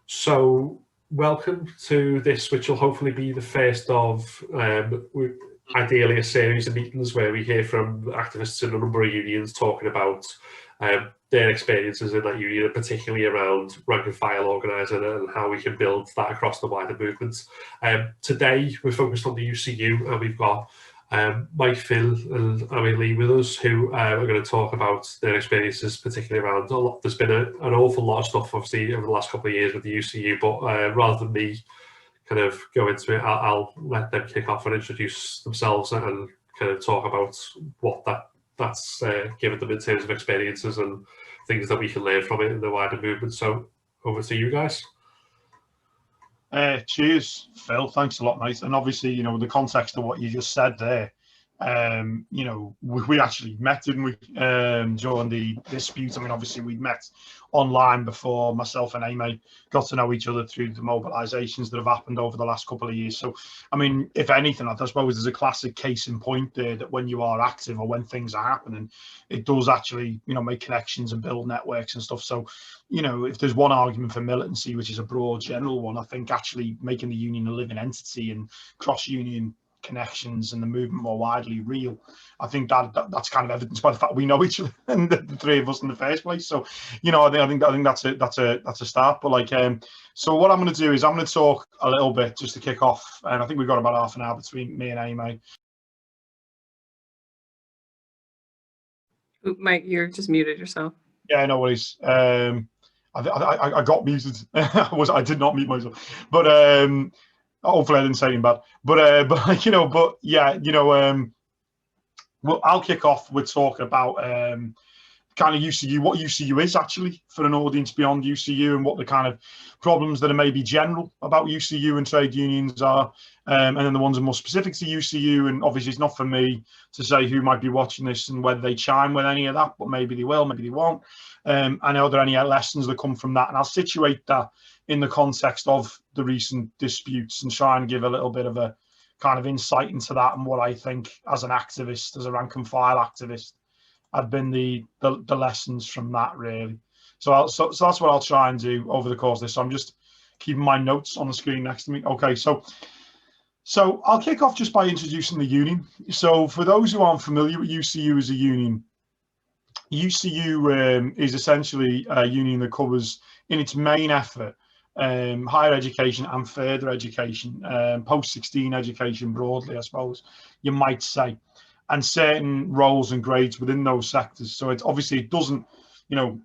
So, welcome to this, which will hopefully be the first of ideally a series of meetings where we hear from activists in a number of unions talking about their experiences in that union, particularly around rank and file organising and how we can build that across the wider movement. Today, we're focused on the UCU, and we've got Mike Finn and Aimee with us, who are going to talk about their experiences, particularly around there's been an awful lot of stuff, obviously, over the last couple of years with the UCU, but rather than me kind of go into it, I'll let them kick off and introduce themselves and kind of talk about what that's given them in terms of experiences and things that we can learn from it in the wider movement. So over to you guys. Cheers, Phil. Thanks a lot, mate. And obviously, the context of what you just said there, we actually met, didn't we, during the dispute? I mean, obviously, we'd met online before. Myself and Aimee got to know each other through the mobilizations that have happened over the last couple of years. So, I mean, if anything, I suppose there's a classic case in point there that when you are active or when things are happening, it does actually, make connections and build networks and stuff. So, if there's one argument for militancy, which is a broad general one, I think actually making the union a living entity and cross-union connections and the movement more widely real, I think that's kind of evidenced by the fact we know each other and the three of us in the first place. So, I think that's a start. But so what I'm going to do is I'm going to talk a little bit just to kick off, and I think we've got about half an hour between me and Aimee. Mike, you're just muted yourself. Yeah, no worries. I got muted. I did not mute myself, but hopefully I didn't say anything bad. Well, I'll kick off with talking about kind of UCU, what UCU is actually for an audience beyond UCU, and what the kind of problems that are maybe general about UCU and trade unions are, and then the ones that are more specific to UCU. And obviously it's not for me to say who might be watching this and whether they chime with any of that, but maybe they will, maybe they won't. I know there are any lessons that come from that, and I'll situate that in the context of the recent disputes and try and give a little bit of a kind of insight into that and what I think as an activist, as a rank and file activist, have been the lessons from that, really. So that's what I'll try and do over the course of this. So I'm just keeping my notes on the screen next to me. Okay, so I'll kick off just by introducing the union. So for those who aren't familiar with UCU as a union, UCU is essentially a union that covers, in its main effort, higher education and further education, post-16 education broadly, I suppose you might say, and certain roles and grades within those sectors. So it doesn't,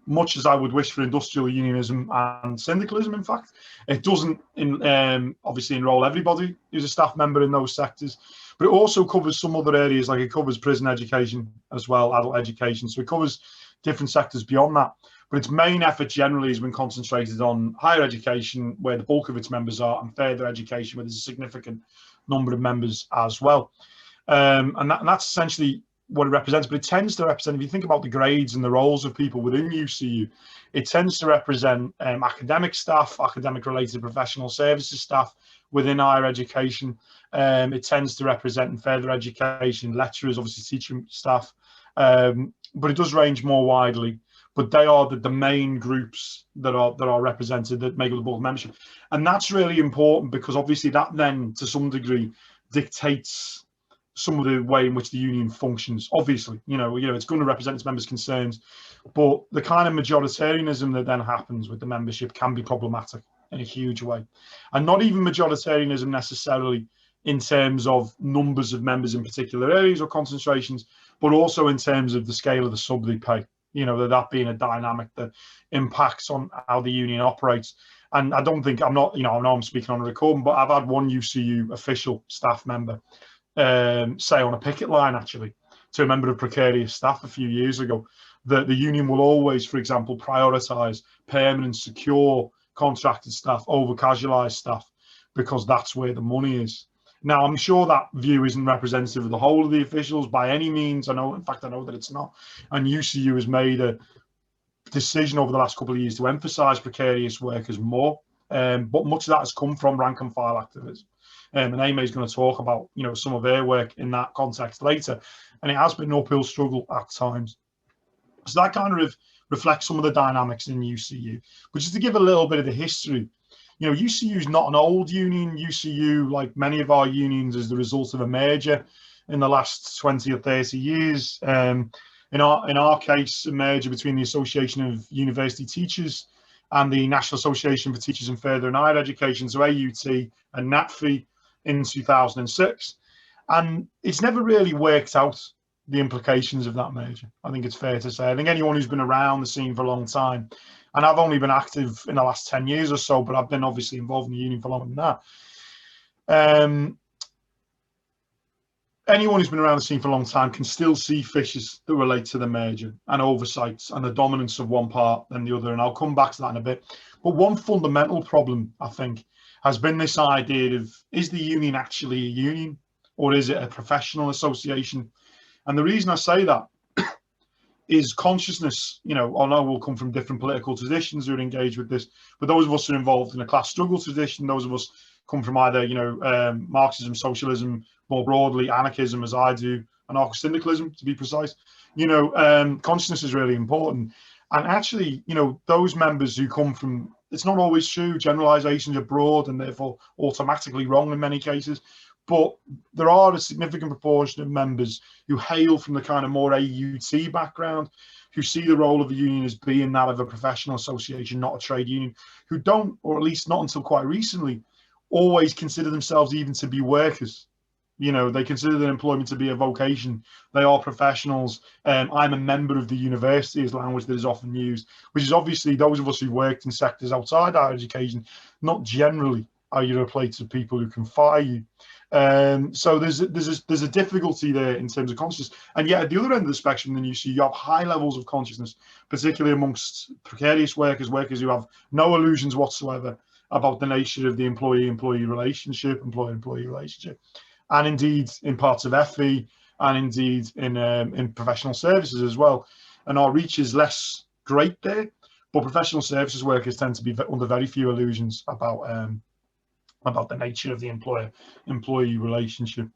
much as I would wish for industrial unionism and syndicalism, in fact, it doesn't obviously enroll everybody who's a staff member in those sectors, but it also covers some other areas, like it covers prison education as well, adult education. So it covers different sectors beyond that. But its main effort generally has been concentrated on higher education, where the bulk of its members are, and further education, where there's a significant number of members as well. And that's essentially what it represents. But it tends to represent, if you think about the grades and the roles of people within UCU, it tends to represent academic staff, academic-related professional services staff within higher education. It tends to represent in further education, lecturers, obviously teaching staff, but it does range more widely. But they are the main groups that are represented that make up the bulk of membership, and that's really important because obviously that then, to some degree, dictates some of the way in which the union functions. Obviously, it's going to represent its members' concerns, but the kind of majoritarianism that then happens with the membership can be problematic in a huge way, and not even majoritarianism necessarily in terms of numbers of members in particular areas or concentrations, but also in terms of the scale of the sub they pay. That being a dynamic that impacts on how the union operates. And I don't think, I know I'm speaking on a recording, but I've had one UCU official staff member say on a picket line, actually, to a member of precarious staff a few years ago, that the union will always, for example, prioritise permanent, secure contracted staff over casualised staff because that's where the money is. Now, I'm sure that view isn't representative of the whole of the officials by any means. I know that it's not. And UCU has made a decision over the last couple of years to emphasise precarious workers more. But much of that has come from rank and file activism. And Aimee is going to talk about, some of their work in that context later. And it has been an uphill struggle at times. So that kind of reflects some of the dynamics in UCU. But just to give a little bit of the history, You know, UCU is not an old union. UCU, like many of our unions, is the result of a merger in the last 20 or 30 years. In our case, a merger between the Association of University Teachers and the National Association for Teachers in Further and Higher Education, so AUT and NATFE, in 2006. And it's never really worked out, the implications of that merger. I think it's fair to say. I think anyone who's been around the scene for a long time, and I've only been active in the last 10 years or so, but I've been obviously involved in the union for longer than that. Anyone who's been around the scene for a long time can still see fissures that relate to the merger and oversights and the dominance of one part than the other. And I'll come back to that in a bit. But one fundamental problem, I think, has been this idea of, is the union actually a union, or is it a professional association? And the reason I say that is consciousness. You know, I know we'll come from different political traditions who are engaged with this, but those of us who are involved in a class struggle tradition, those of us come from either, you know, Marxism, socialism, more broadly, anarchism, as I do, anarcho-syndicalism, to be precise. You know, consciousness is really important. And actually, you know, those members who come from, it's not always true, generalizations are broad and therefore automatically wrong in many cases, but there are a significant proportion of members who hail from the kind of more AUT background, who see the role of the union as being that of a professional association, not a trade union, who don't, or at least not until quite recently, always consider themselves even to be workers. You know, they consider their employment to be a vocation. They are professionals. I'm a member of the university is language that is often used, which is obviously those of us who worked in sectors outside higher education, not generally are you a place of people who can fire you. So there's a difficulty there in terms of consciousness. And yet at the other end of the spectrum, then you have high levels of consciousness, particularly amongst precarious workers, workers who have no illusions whatsoever about the nature of the employee-employee relationship, employer-employee relationship, and indeed in parts of FE, and indeed in professional services as well. And our reach is less great there, but professional services workers tend to be under very few illusions about the nature of the employer-employee relationship.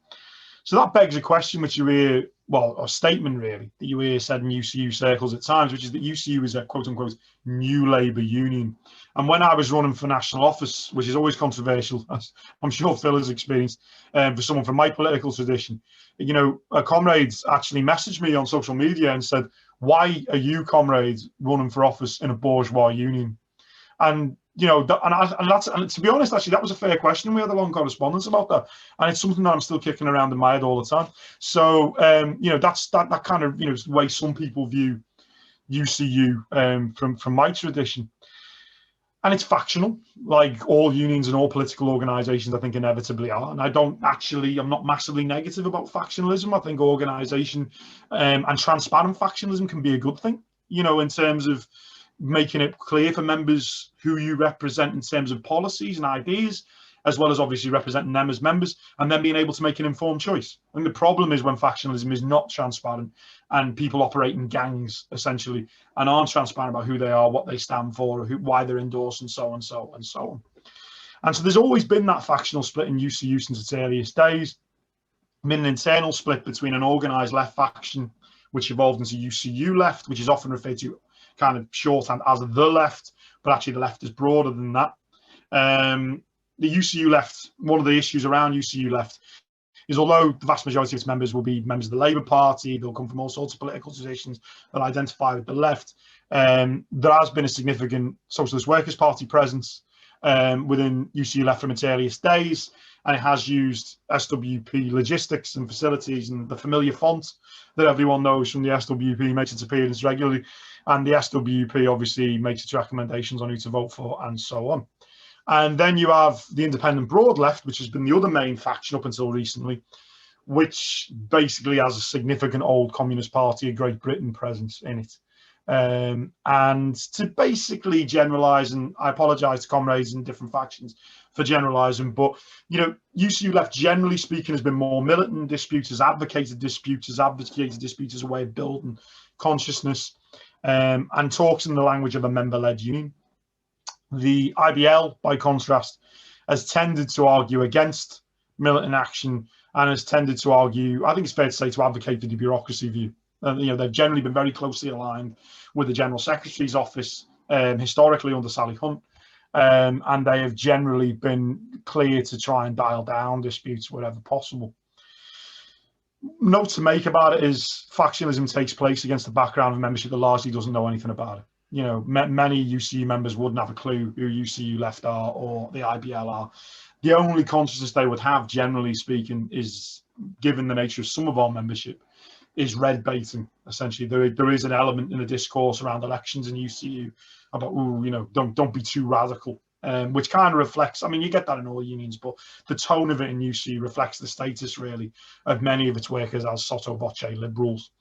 So that begs a question which you hear, well, a statement really, that you hear said in UCU circles at times, which is that UCU is a quote-unquote new labour union. And when I was running for national office, which is always controversial, as I'm sure Phil has experienced, for someone from my political tradition, you know, comrades actually messaged me on social media and said, why are you, comrades, running for office in a bourgeois union? And you know, and to be honest, actually, that was a fair question. We had a long correspondence about that, and it's something that I'm still kicking around in my head all the time. So, you know, that's that kind of, you know, the way some people view UCU from my tradition, and it's factional, like all unions and all political organisations, I think, inevitably are. And I'm not massively negative about factionalism. I think organisation and transparent factionalism can be a good thing, you know, in terms of making it clear for members who you represent in terms of policies and ideas, as well as obviously representing them as members, and then being able to make an informed choice. And the problem is when factionalism is not transparent and people operate in gangs, essentially, and aren't transparent about who they are, what they stand for, why they're endorsed, and so on, so on, and so on. And so there's always been that factional split in UCU since its earliest days. Been an internal split between an organised left faction, which evolved into UCU left, which is often referred to kind of shorthand as the left, but actually the left is broader than that. The UCU left, one of the issues around UCU left is, although the vast majority of its members will be members of the Labour Party, they'll come from all sorts of political traditions that identify with the left, there has been a significant Socialist Workers' Party presence within UCU left from its earliest days, and it has used SWP logistics and facilities, and the familiar font that everyone knows from the SWP makes its appearance regularly, and the SWP obviously makes its recommendations on who to vote for, and so on. And then you have the independent broad left, which has been the other main faction up until recently, which basically has a significant old Communist Party of Great Britain presence in it. And to basically generalise, and I apologise to comrades in different factions for generalising, but, you know, UCU left, generally speaking, has been more militant disputes, has advocated disputes, as a way of building consciousness, and talks in the language of a member-led union. The IBL, by contrast, has tended to argue against militant action and has tended to argue, I think it's fair to say, to advocate for the bureaucracy view. You know, they've generally been very closely aligned with the General Secretary's office, historically under Sally Hunt, and they have generally been clear to try and dial down disputes wherever possible. Note to make about it is factionalism takes place against the background of membership that largely doesn't know anything about it. You know, many UCU members wouldn't have a clue who UCU left are or the IBL are. The only consciousness they would have, generally speaking, is, given the nature of some of our membership, is red baiting. Essentially, there is an element in the discourse around elections in UCU about, ooh, you know, don't be too radical, which kind of reflects. I mean, you get that in all unions, but the tone of it in UCU reflects the status really of many of its workers as sotto voce liberals,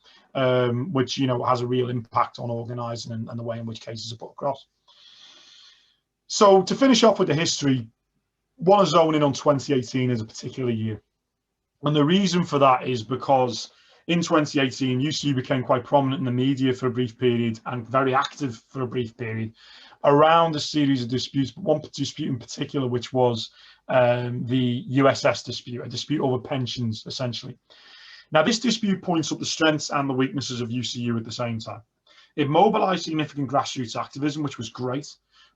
which, you know, has a real impact on organising and the way in which cases are put across. So to finish off with the history, want to zone in on 2018 as a particular year. And the reason for that is because in 2018, UCU became quite prominent in the media for a brief period and very active for a brief period around a series of disputes, but one dispute in particular, which was the USS dispute, a dispute over pensions, essentially. Now, this dispute points up the strengths and the weaknesses of UCU at the same time. It mobilised significant grassroots activism, which was great.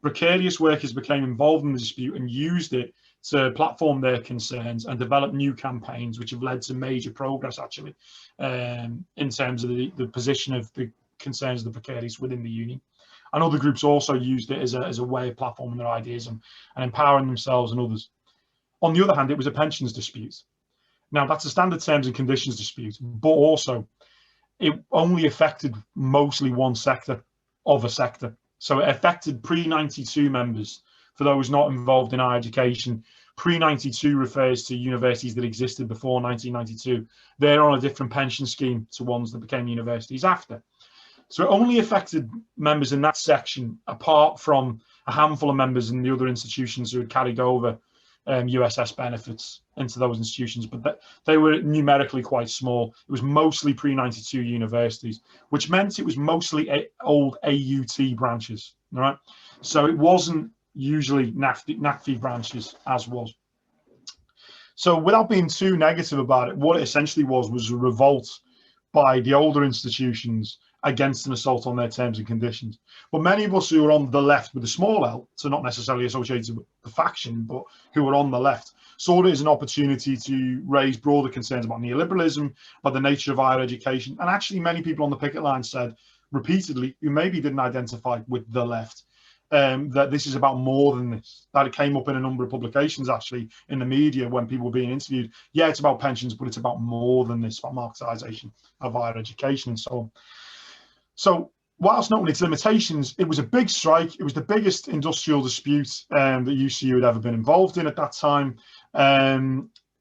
Precarious workers became involved in the dispute and used it to platform their concerns and develop new campaigns, which have led to major progress, actually, in terms of the position of the concerns of the precarious within the union. And other groups also used it as a way of platforming their ideas and empowering themselves and others. On the other hand, it was a pensions dispute. Now, that's a standard terms and conditions dispute, but also it only affected mostly one sector of a sector. So it affected pre-92 members. For those not involved in higher education, pre-92 refers to universities that existed before 1992. They're on a different pension scheme to ones that became universities after. So it only affected members in that section, apart from a handful of members in the other institutions who had carried over USS benefits into those institutions, but they were numerically quite small. It was mostly pre-92 universities, which meant it was mostly old AUT branches, all right? So it wasn't usually NACFI branches, as was. So without being too negative about it, what it essentially was a revolt by the older institutions against an assault on their terms and conditions. But many of us who are on the left with a small L, so not necessarily associated with the faction, but who are on the left, saw it as an opportunity to raise broader concerns about neoliberalism, about the nature of higher education. And actually many people on the picket line said repeatedly, who maybe didn't identify with the left, that this is about more than this. That it came up in a number of publications, actually, in the media when people were being interviewed. Yeah, it's about pensions, but it's about more than this, about marketisation of higher education and so on. So whilst noting its limitations, it was a big strike. It was the biggest industrial dispute that UCU had ever been involved in at that time.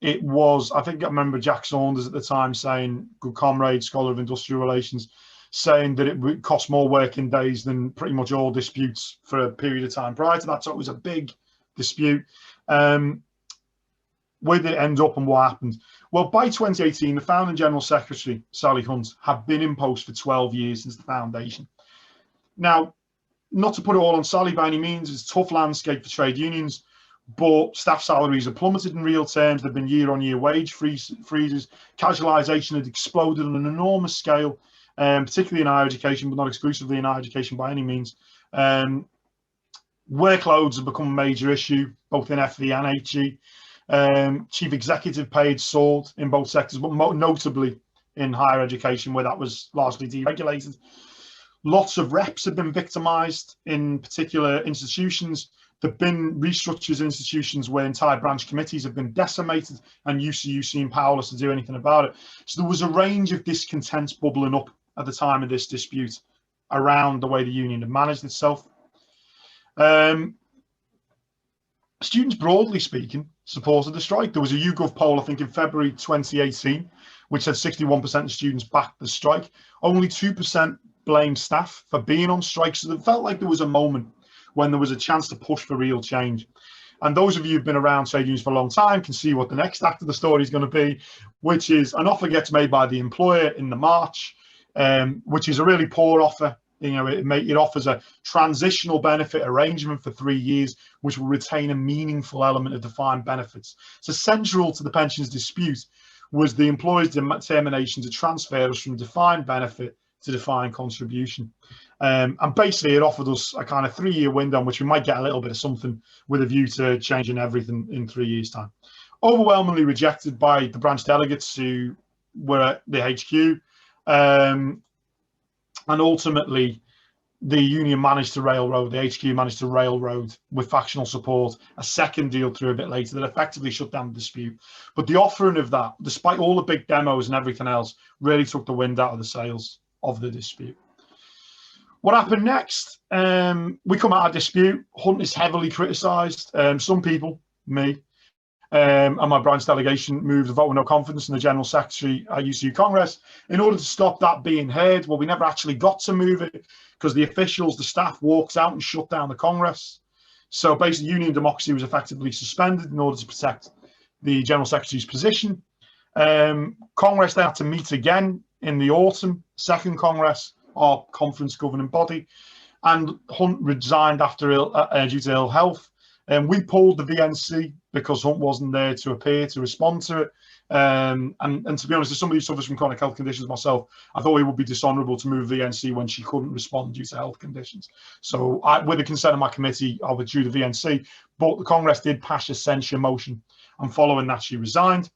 It was, I think I remember Jack Saunders at the time saying, good comrade, scholar of industrial relations, saying that it would cost more working days than pretty much all disputes for a period of time prior to that. So it was a big dispute. Where did it end up and what happened? Well, by 2018, the founding General Secretary, Sally Hunt, had been in post for 12 years since the foundation. Now, not to put it all on Sally by any means, it's a tough landscape for trade unions, but staff salaries have plummeted in real terms. There have been year-on-year wage freezes. Casualisation had exploded on an enormous scale, particularly in higher education, but not exclusively in higher education by any means. Workloads have become a major issue, both in FE and HE. Chief executive pay had soared in both sectors, but notably in higher education, where that was largely deregulated. Lots of reps have been victimised in particular institutions. There have been restructures in institutions where entire branch committees have been decimated and UCU seemed powerless to do anything about it. So there was a range of discontent bubbling up at the time of this dispute around the way the union had managed itself. Students, broadly speaking, supported the strike. There was a YouGov poll, I think, in February 2018, which said 61% of students backed the strike. Only 2% blamed staff for being on strike. So it felt like there was a moment when there was a chance to push for real change. And those of you who've been around trade unions for a long time can see what the next act of the story is going to be, which is an offer gets made by the employer in the March, which is a really poor offer. You know, it offers a transitional benefit arrangement for 3 years, which will retain a meaningful element of defined benefits. So central to the pensions dispute was the employer's determination to transfer us from defined benefit to define contribution. And basically, it offered us a kind of 3-year window in which we might get a little bit of something with a view to changing everything in 3 years' time. Overwhelmingly rejected by the branch delegates who were at the HQ. And ultimately, the union managed to railroad, the HQ managed to railroad with factional support, a second deal through a bit later that effectively shut down the dispute. But the offering of that, despite all the big demos and everything else, really took the wind out of the sails of the dispute. What happened next? We come out of dispute. Hunt is heavily criticised. Some people, me, and my branch delegation moved a vote of no confidence in the General Secretary at UCU Congress in order to stop that being heard. Well, we never actually got to move it because the officials, the staff walked out and shut down the Congress. So basically, union democracy was effectively suspended in order to protect the General Secretary's position. Congress then had to meet again in the autumn, second Congress, our conference governing body, and Hunt resigned after due to ill health. And we pulled the VNC because Hunt wasn't there to appear to respond to it. And to be honest, as somebody who suffers from chronic health conditions myself, I thought it would be dishonourable to move VNC when she couldn't respond due to health conditions. So with the consent of my committee, I withdrew the VNC, but the Congress did pass a censure motion, and following that, she resigned.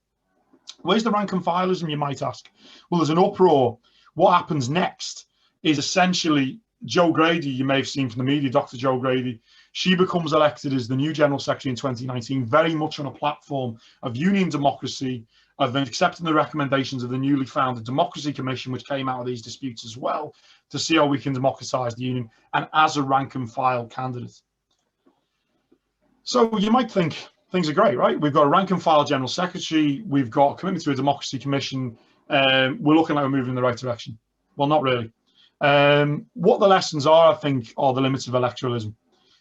Where's the rank and fileism, you might ask? Well, there's an uproar. What happens next is essentially Jo Grady, you may have seen from the media, Dr. Jo Grady, she becomes elected as the new General Secretary in 2019, very much on a platform of union democracy, of accepting the recommendations of the newly founded Democracy Commission, which came out of these disputes as well, to see how we can democratise the union, and as a rank and file candidate. So you might think things are great, right? We've got a rank and file General Secretary, we've got a commitment to a Democracy Commission, we're looking like we're moving in the right direction. Well, not really. What the lessons are, I think, are the limits of electoralism.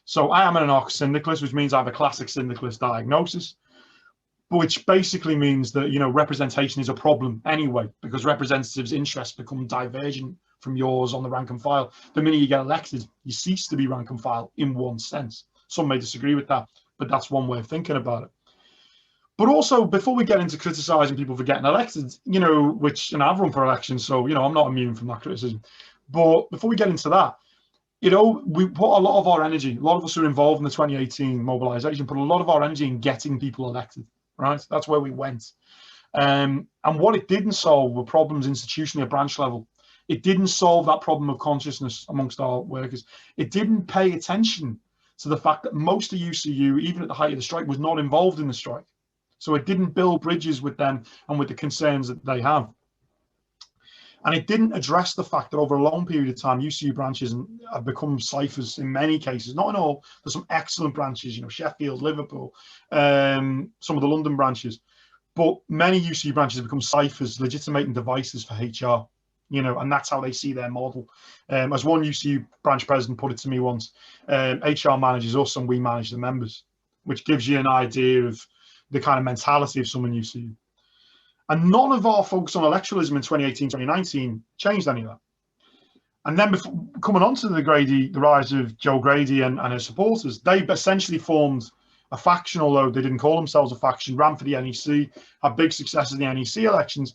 So I am an anarcho-syndicalist, which means I have a classic syndicalist diagnosis, which basically means that, you know, representation is a problem anyway, because representatives' interests become divergent from yours on the rank and file. The minute you get elected, you cease to be rank and file in one sense. Some may disagree with that, but that's one way of thinking about it. But also, before we get into criticising people for getting elected, you know, which, and I've run for election, so, you know, I'm not immune from that criticism. But before we get into that, you know, we put a lot of our energy, a lot of us who are involved in the 2018 mobilization, put a lot of our energy in getting people elected, right? That's where we went. And what it didn't solve were problems institutionally at branch level. It didn't solve that problem of consciousness amongst our workers. It didn't pay attention to the fact that most of UCU, even at the height of the strike, was not involved in the strike. So it didn't build bridges with them and with the concerns that they have. And it didn't address the fact that over a long period of time, UCU branches have become ciphers in many cases, not in all. There's some excellent branches, you know, Sheffield, Liverpool, some of the London branches. But many UCU branches have become ciphers, legitimating devices for HR, you know, and that's how they see their model. As one UCU branch president put it to me once, HR manages us and we manage the members, which gives you an idea of the kind of mentality of someone UCU. And none of our focus on electoralism in 2018, 2019 changed any of that. And then before, coming on to the rise of Jo Grady and her supporters, they essentially formed a faction, although they didn't call themselves a faction, ran for the NEC, had big success in the NEC elections.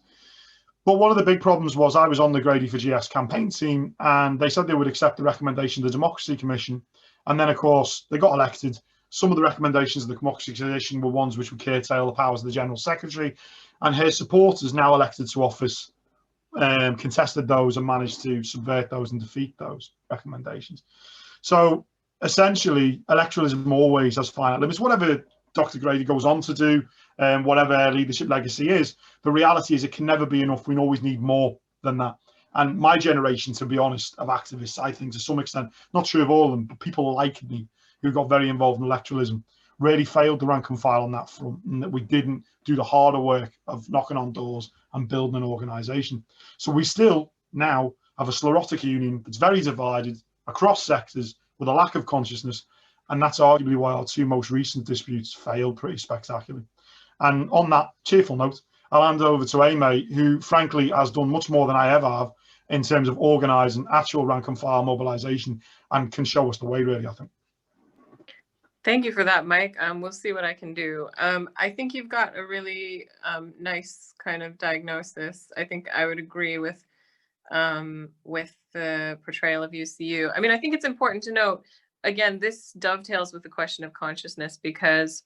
But one of the big problems was I was on the Grady for GS campaign team, and they said they would accept the recommendation of the Democracy Commission. And then, of course, they got elected. Some of the recommendations of the Democracy Commission were ones which would curtail the powers of the General Secretary. And her supporters, now elected to office, contested those and managed to subvert those and defeat those recommendations. So essentially, electoralism always has finite limits. Whatever Dr. Grady goes on to do, whatever her leadership legacy is, the reality is it can never be enough. We always need more than that. And my generation, to be honest, of activists, I think to some extent, not true of all of them, but people like me who got very involved in electoralism, really failed the rank and file on that front, and that we didn't do the harder work of knocking on doors and building an organisation. So we still now have a sclerotic union that's very divided across sectors with a lack of consciousness, and that's arguably why our two most recent disputes failed pretty spectacularly. And on that cheerful note, I'll hand over to Aimee, who frankly has done much more than I ever have in terms of organising actual rank and file mobilisation and can show us the way, really, I think. Thank you for that, Mike. We'll see what I can do. I think you've got a really nice kind of diagnosis. I think I would agree with with the portrayal of UCU. I mean, I think it's important to note, again, this dovetails with the question of consciousness, because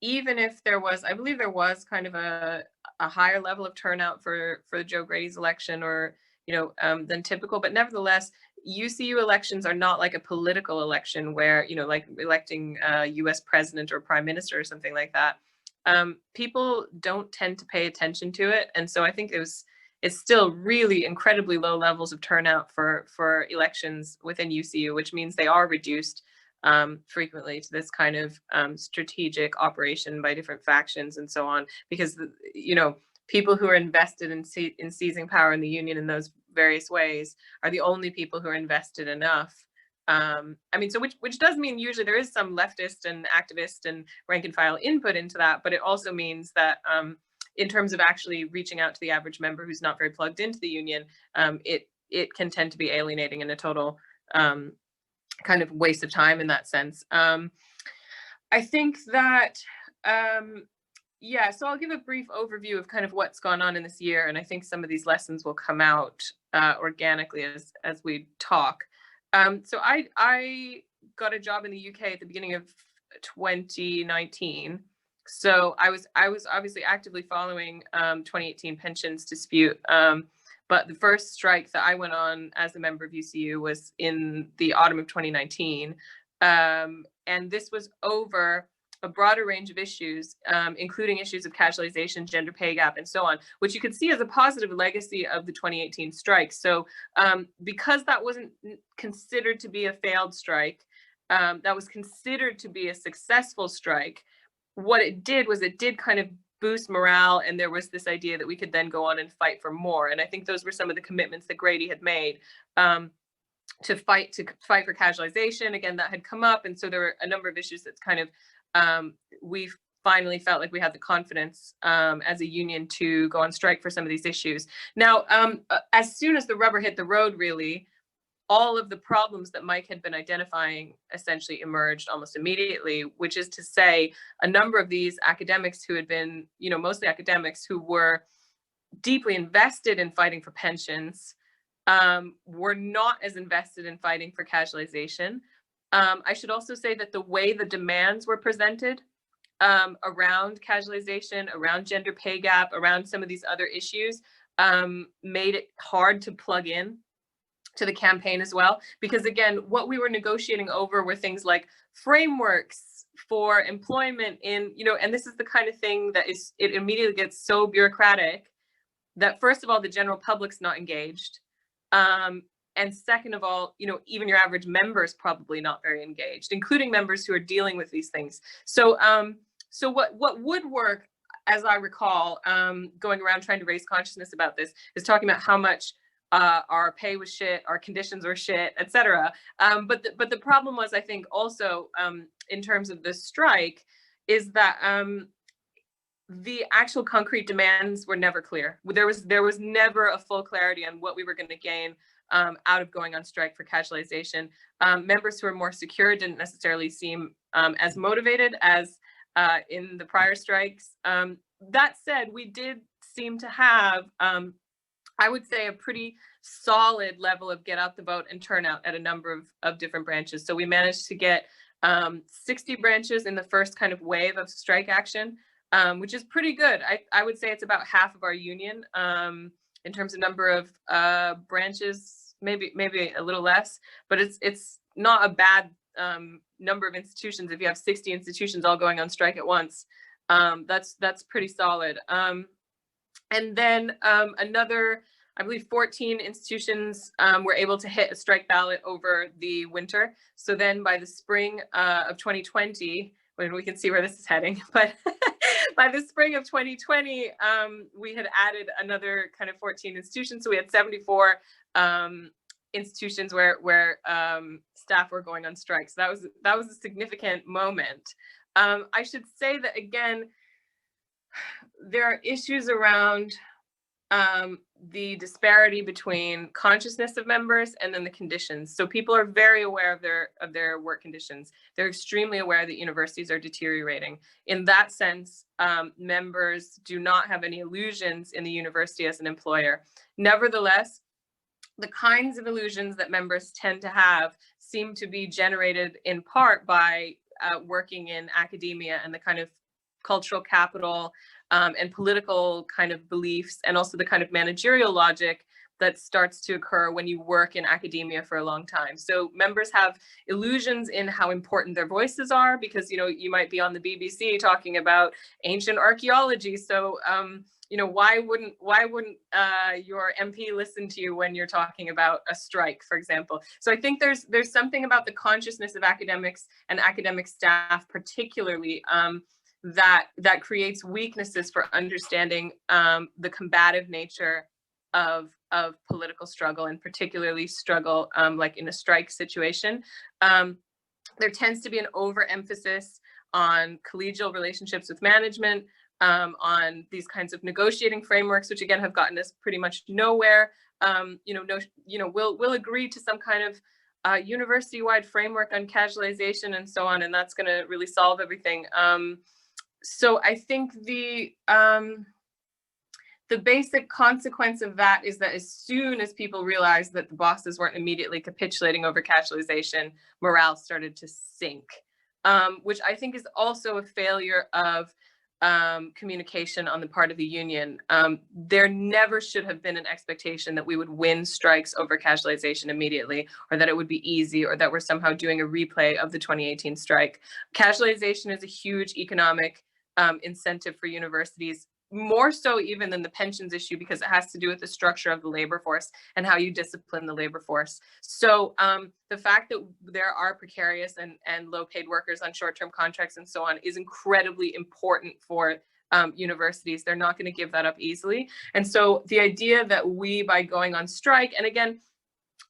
even if there was, I believe there was kind of a higher level of turnout for Joe Grady's election, or, you know, than typical, but nevertheless, UCU elections are not like a political election where, you know, like electing a US president or prime minister or something like that. People don't tend to pay attention to it. And so I think it's still really incredibly low levels of turnout for elections within UCU, which means they are reduced frequently to this kind of strategic operation by different factions and so on, because, you know, people who are invested in seizing power in the union in those various ways are the only people who are invested enough. I mean, so which does mean usually there is some leftist and activist and rank and file input into that, but it also means that in terms of actually reaching out to the average member who's not very plugged into the union, it can tend to be alienating and a total kind of waste of time in that sense. I think that, yeah, so I'll give a brief overview of kind of what's gone on in this year, and I think some of these lessons will come out organically as we talk. So I got a job in the UK at the beginning of 2019. So I was obviously actively following 2018 pensions dispute. But the first strike that I went on as a member of UCU was in the autumn of 2019. And this was over a broader range of issues, including issues of casualization, gender pay gap, and so on, which you could see as a positive legacy of the 2018 strike. So because that wasn't considered to be a failed strike, that was considered to be a successful strike, what it did was it did kind of boost morale, and there was this idea that we could then go on and fight for more. And I think those were some of the commitments that Grady had made to fight for casualization. Again, that had come up, and so there were a number of issues that's kind of we finally felt like we had the confidence as a union to go on strike for some of these issues. Now, as soon as the rubber hit the road, really, all of the problems that Mike had been identifying essentially emerged almost immediately, which is to say a number of these academics who had been, you know, mostly academics who were deeply invested in fighting for pensions were not as invested in fighting for casualization. I should also say that the way the demands were presented around casualization, around gender pay gap, around some of these other issues made it hard to plug in to the campaign as well. Because again, what we were negotiating over were things like frameworks for employment in, you know, and this is the kind of thing that it immediately gets so bureaucratic that first of all, the general public's not engaged. And second of all, you know, even your average member is probably not very engaged, including members who are dealing with these things. So, so what would work, as I recall, going around trying to raise consciousness about this, is talking about how much our pay was shit, our conditions were shit, etc. But the problem was, I think, also in terms of the strike, is that the actual concrete demands were never clear. There was never a full clarity on what we were going to gain out of going on strike for casualization. Members who are more secure didn't necessarily seem as motivated as in the prior strikes. That said, we did seem to have, I would say, a pretty solid level of get out the vote and turnout at a number of different branches. So we managed to get 60 branches in the first kind of wave of strike action, which is pretty good. I would say it's about half of our union in terms of number of branches, maybe a little less, but it's not a bad number of institutions. If you have 60 institutions all going on strike at once, that's pretty solid. And then another, I believe 14 institutions were able to hit a strike ballot over the winter. So then by the spring of 2020, when we can see where this is heading, but by the spring of 2020, we had added another kind of 14 institutions. So we had 74 institutions where staff were going on strike. So that was a significant moment. I should say that, again, there are issues around the disparity between consciousness of members and then the conditions. So people are very aware of their work conditions. They're extremely aware that universities are deteriorating. In that sense, members do not have any illusions in the university as an employer. Nevertheless, the kinds of illusions that members tend to have seem to be generated in part by working in academia and the kind of cultural capital and political kind of beliefs, and also the kind of managerial logic that starts to occur when you work in academia for a long time. So members have illusions in how important their voices are, because, you know, you might be on the BBC talking about ancient archaeology. So, you know, why wouldn't your MP listen to you when you're talking about a strike, for example? So I think there's something about the consciousness of academics and academic staff, particularly, that creates weaknesses for understanding the combative nature of political struggle, and particularly struggle like in a strike situation. There tends to be an overemphasis on collegial relationships with management, on these kinds of negotiating frameworks, which again have gotten us pretty much nowhere. We'll agree to some kind of university-wide framework on casualization and so on, and that's going to really solve everything. So I think the basic consequence of that is that as soon as people realized that the bosses weren't immediately capitulating over casualization, morale started to sink, which I think is also a failure of communication on the part of the union. There never should have been an expectation that we would win strikes over casualization immediately, or that it would be easy, or that we're somehow doing a replay of the 2018 strike. Casualization is a huge economic incentive for universities, more so even than the pensions issue, because it has to do with the structure of the labor force and how you discipline the labor force. So the fact that there are precarious and low paid workers on short-term contracts and so on is incredibly important for universities. They're not going to give that up easily. And so the idea that we, by going on strike, and again,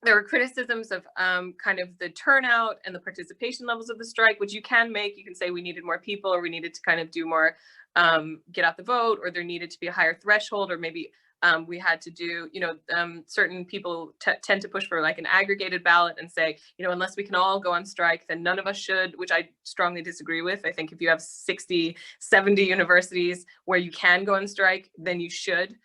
there were criticisms of kind of the turnout and the participation levels of the strike, which you can make. You can say we needed more people, or we needed to kind of do more get out the vote, or there needed to be a higher threshold, or maybe we had to do, certain people tend to push for like an aggregated ballot and say, unless we can all go on strike, then none of us should, which I strongly disagree with. I think if you have 60, 70 universities where you can go on strike, then you should.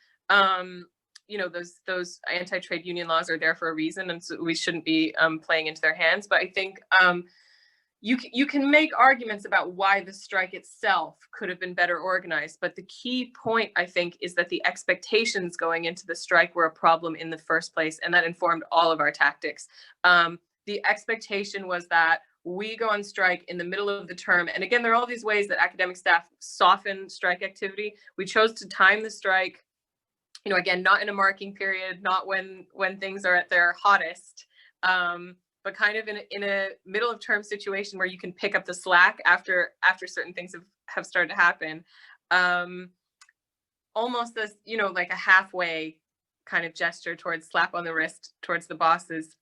Those anti-trade union laws are there for a reason, and so we shouldn't be playing into their hands. But I think you can make arguments about why the strike itself could have been better organized. But the key point, I think, is that the expectations going into the strike were a problem in the first place, and that informed all of our tactics. The expectation was that we go on strike in the middle of the term. And again, there are all these ways that academic staff soften strike activity. We chose to time the strike, again, not in a marking period, not when things are at their hottest, but kind of in a middle of term situation where you can pick up the slack after certain things have started to happen. Almost as, like a halfway kind of gesture towards slap on the wrist towards the bosses.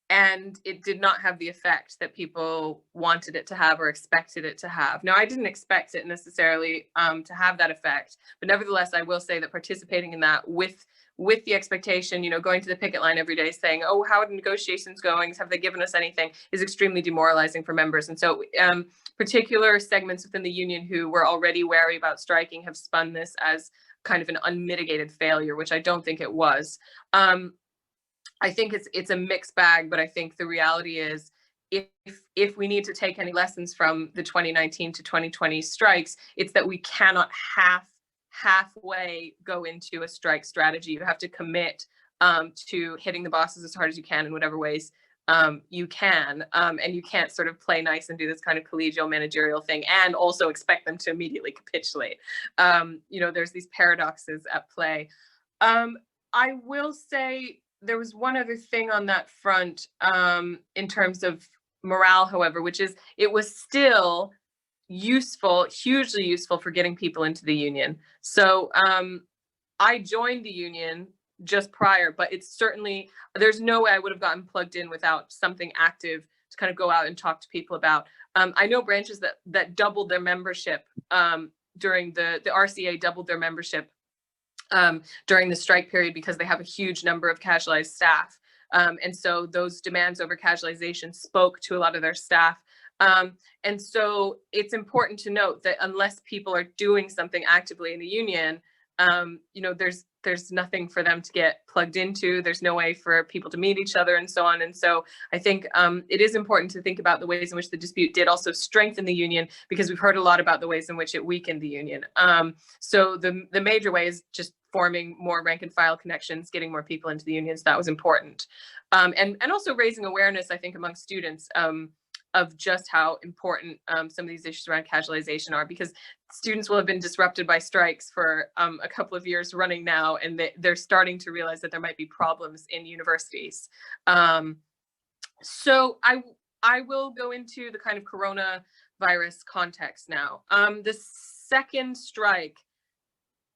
And it did not have the effect that people wanted it to have or expected it to have. Now, I didn't expect it necessarily to have that effect, but nevertheless, I will say that participating in that with the expectation, going to the picket line every day saying, oh, how are the negotiations going? Have they given us anything? Is extremely demoralizing for members. And so particular segments within the union who were already wary about striking have spun this as kind of an unmitigated failure, which I don't think it was. I think it's a mixed bag, but I think the reality is if we need to take any lessons from the 2019 to 2020 strikes, it's that we cannot halfway go into a strike strategy. You have to commit to hitting the bosses as hard as you can in whatever ways you can, and you can't sort of play nice and do this kind of collegial managerial thing and also expect them to immediately capitulate. There's these paradoxes at play. I will say there was one other thing on that front in terms of morale, however, which is it was still useful, hugely useful for getting people into the union. So I joined the union just prior, but it's certainly, there's no way I would have gotten plugged in without something active to kind of go out and talk to people about. I know branches that doubled their membership during the RCA doubled their membership during the strike period because they have a huge number of casualized staff. And so those demands over casualization spoke to a lot of their staff. And so it's important to note that unless people are doing something actively in the union, you know, there's nothing for them to get plugged into. There's no way for people to meet each other and so on. And so I think it is important to think about the ways in which the dispute did also strengthen the union, because we've heard a lot about the ways in which it weakened the union. So the major way is just forming more rank and file connections, getting more people into the unions. That was important. And also raising awareness, I think, among students of just how important some of these issues around casualization are, because students will have been disrupted by strikes for a couple of years running now, and they're starting to realize that there might be problems in universities. So I will go into the kind of coronavirus context now. The second strike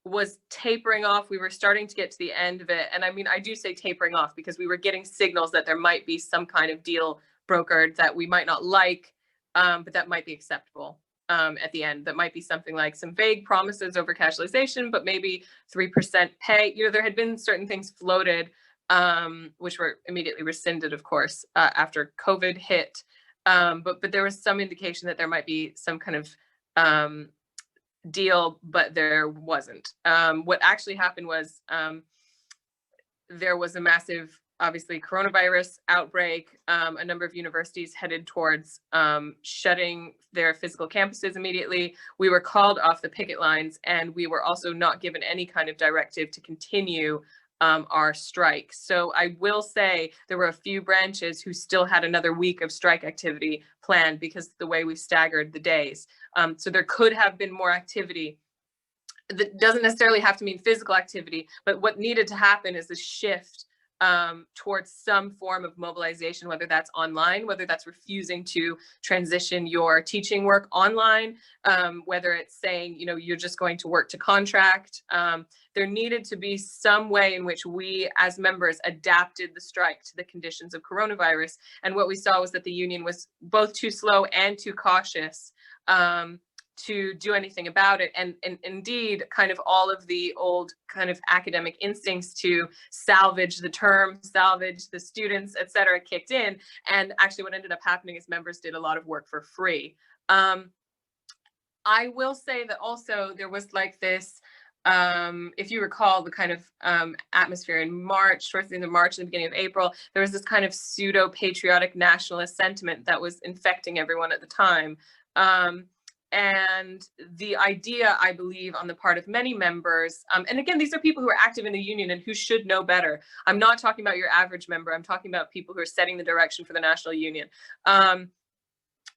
was tapering off. We were starting to get to the end of it. And I mean, I do say tapering off because we were getting signals that there might be some kind of deal brokered that we might not like, but that might be acceptable at the end. That might be something like some vague promises over casualization, but maybe 3% pay. You know, there had been certain things floated, which were immediately rescinded, of course, after COVID hit. But there was some indication that there might be some kind of deal, but there wasn't. What actually happened was there was a massive, obviously, coronavirus outbreak. A number of universities headed towards shutting their physical campuses immediately. We were called off the picket lines, and we were also not given any kind of directive to continue our strike. So I will say there were a few branches who still had another week of strike activity planned because of the way we staggered the days. So there could have been more activity. That doesn't necessarily have to mean physical activity, but what needed to happen is a shift towards some form of mobilization, whether that's online, whether that's refusing to transition your teaching work online, whether it's saying, you know, you're just going to work to contract. There needed to be some way in which we as members adapted the strike to the conditions of coronavirus. And what we saw was that the union was both too slow and too cautious to do anything about it. And indeed, kind of all of the old kind of academic instincts to salvage the term, salvage the students, et cetera, kicked in. And actually what ended up happening is members did a lot of work for free. I will say that also there was like this, if you recall the kind of atmosphere in March, towards the end of March and the beginning of April, there was this kind of pseudo-patriotic nationalist sentiment that was infecting everyone at the time. And the idea, I believe, on the part of many members, and again, these are people who are active in the union and who should know better. I'm not talking about your average member. I'm talking about people who are setting the direction for the national union.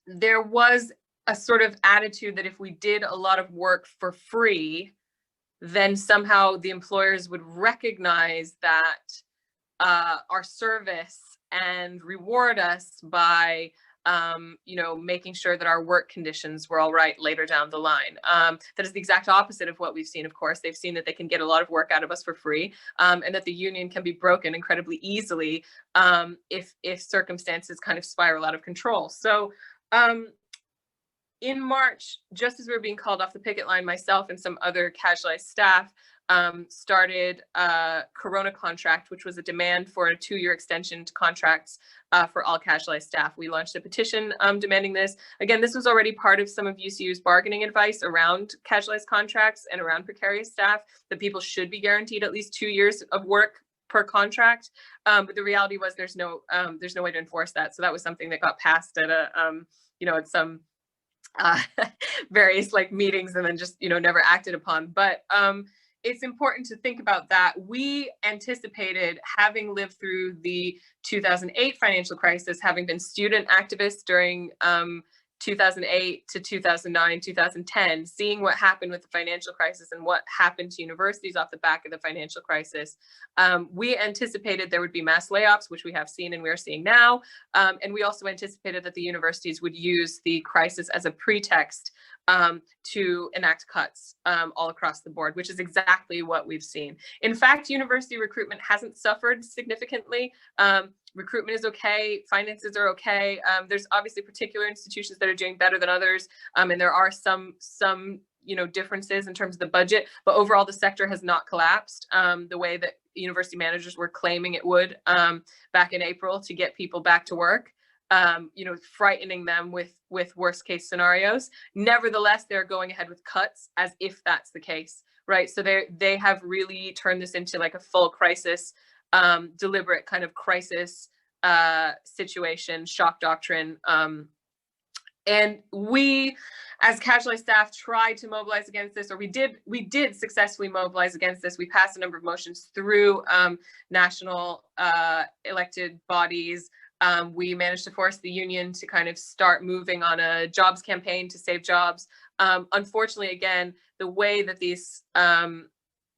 There was a sort of attitude that if we did a lot of work for free, then somehow the employers would recognize that our service and reward us by you know, making sure that our work conditions were all right later down the line. That is the exact opposite of what we've seen, of course. They've seen that they can get a lot of work out of us for free, and that the union can be broken incredibly easily if circumstances kind of spiral out of control. So in March, just as we were being called off the picket line, myself and some other casualized staff started a Corona contract, which was a demand for a 2-year extension to contracts for all casualized staff. We launched a petition demanding this. Again, this was already part of some of UCU's bargaining advice around casualized contracts and around precarious staff, that people should be guaranteed at least 2 years of work per contract. But the reality was there's no way to enforce that. So that was something that got passed at a, you know, at some various like meetings and then just, you know, never acted upon. But it's important to think about that. We anticipated, having lived through the 2008 financial crisis, having been student activists during 2008 to 2009, 2010, seeing what happened with the financial crisis and what happened to universities off the back of the financial crisis, we anticipated there would be mass layoffs, which we have seen and we are seeing now. And we also anticipated that the universities would use the crisis as a pretext to enact cuts all across the board, which is exactly what we've seen. In fact, university recruitment hasn't suffered significantly. Recruitment is okay, finances are okay. There's obviously particular institutions that are doing better than others, and there are some differences in terms of the budget, but overall the sector has not collapsed the way that university managers were claiming it would back in April to get people back to work, frightening them with worst case scenarios. Nevertheless, they're going ahead with cuts as if that's the case, right? So they have really turned this into like a full crisis, deliberate kind of crisis situation, shock doctrine. And we, as casualized staff, tried to mobilize against this, or we did successfully mobilize against this. We passed a number of motions through national elected bodies. We managed to force the union to kind of start moving on a jobs campaign to save jobs. Unfortunately, again, the way that these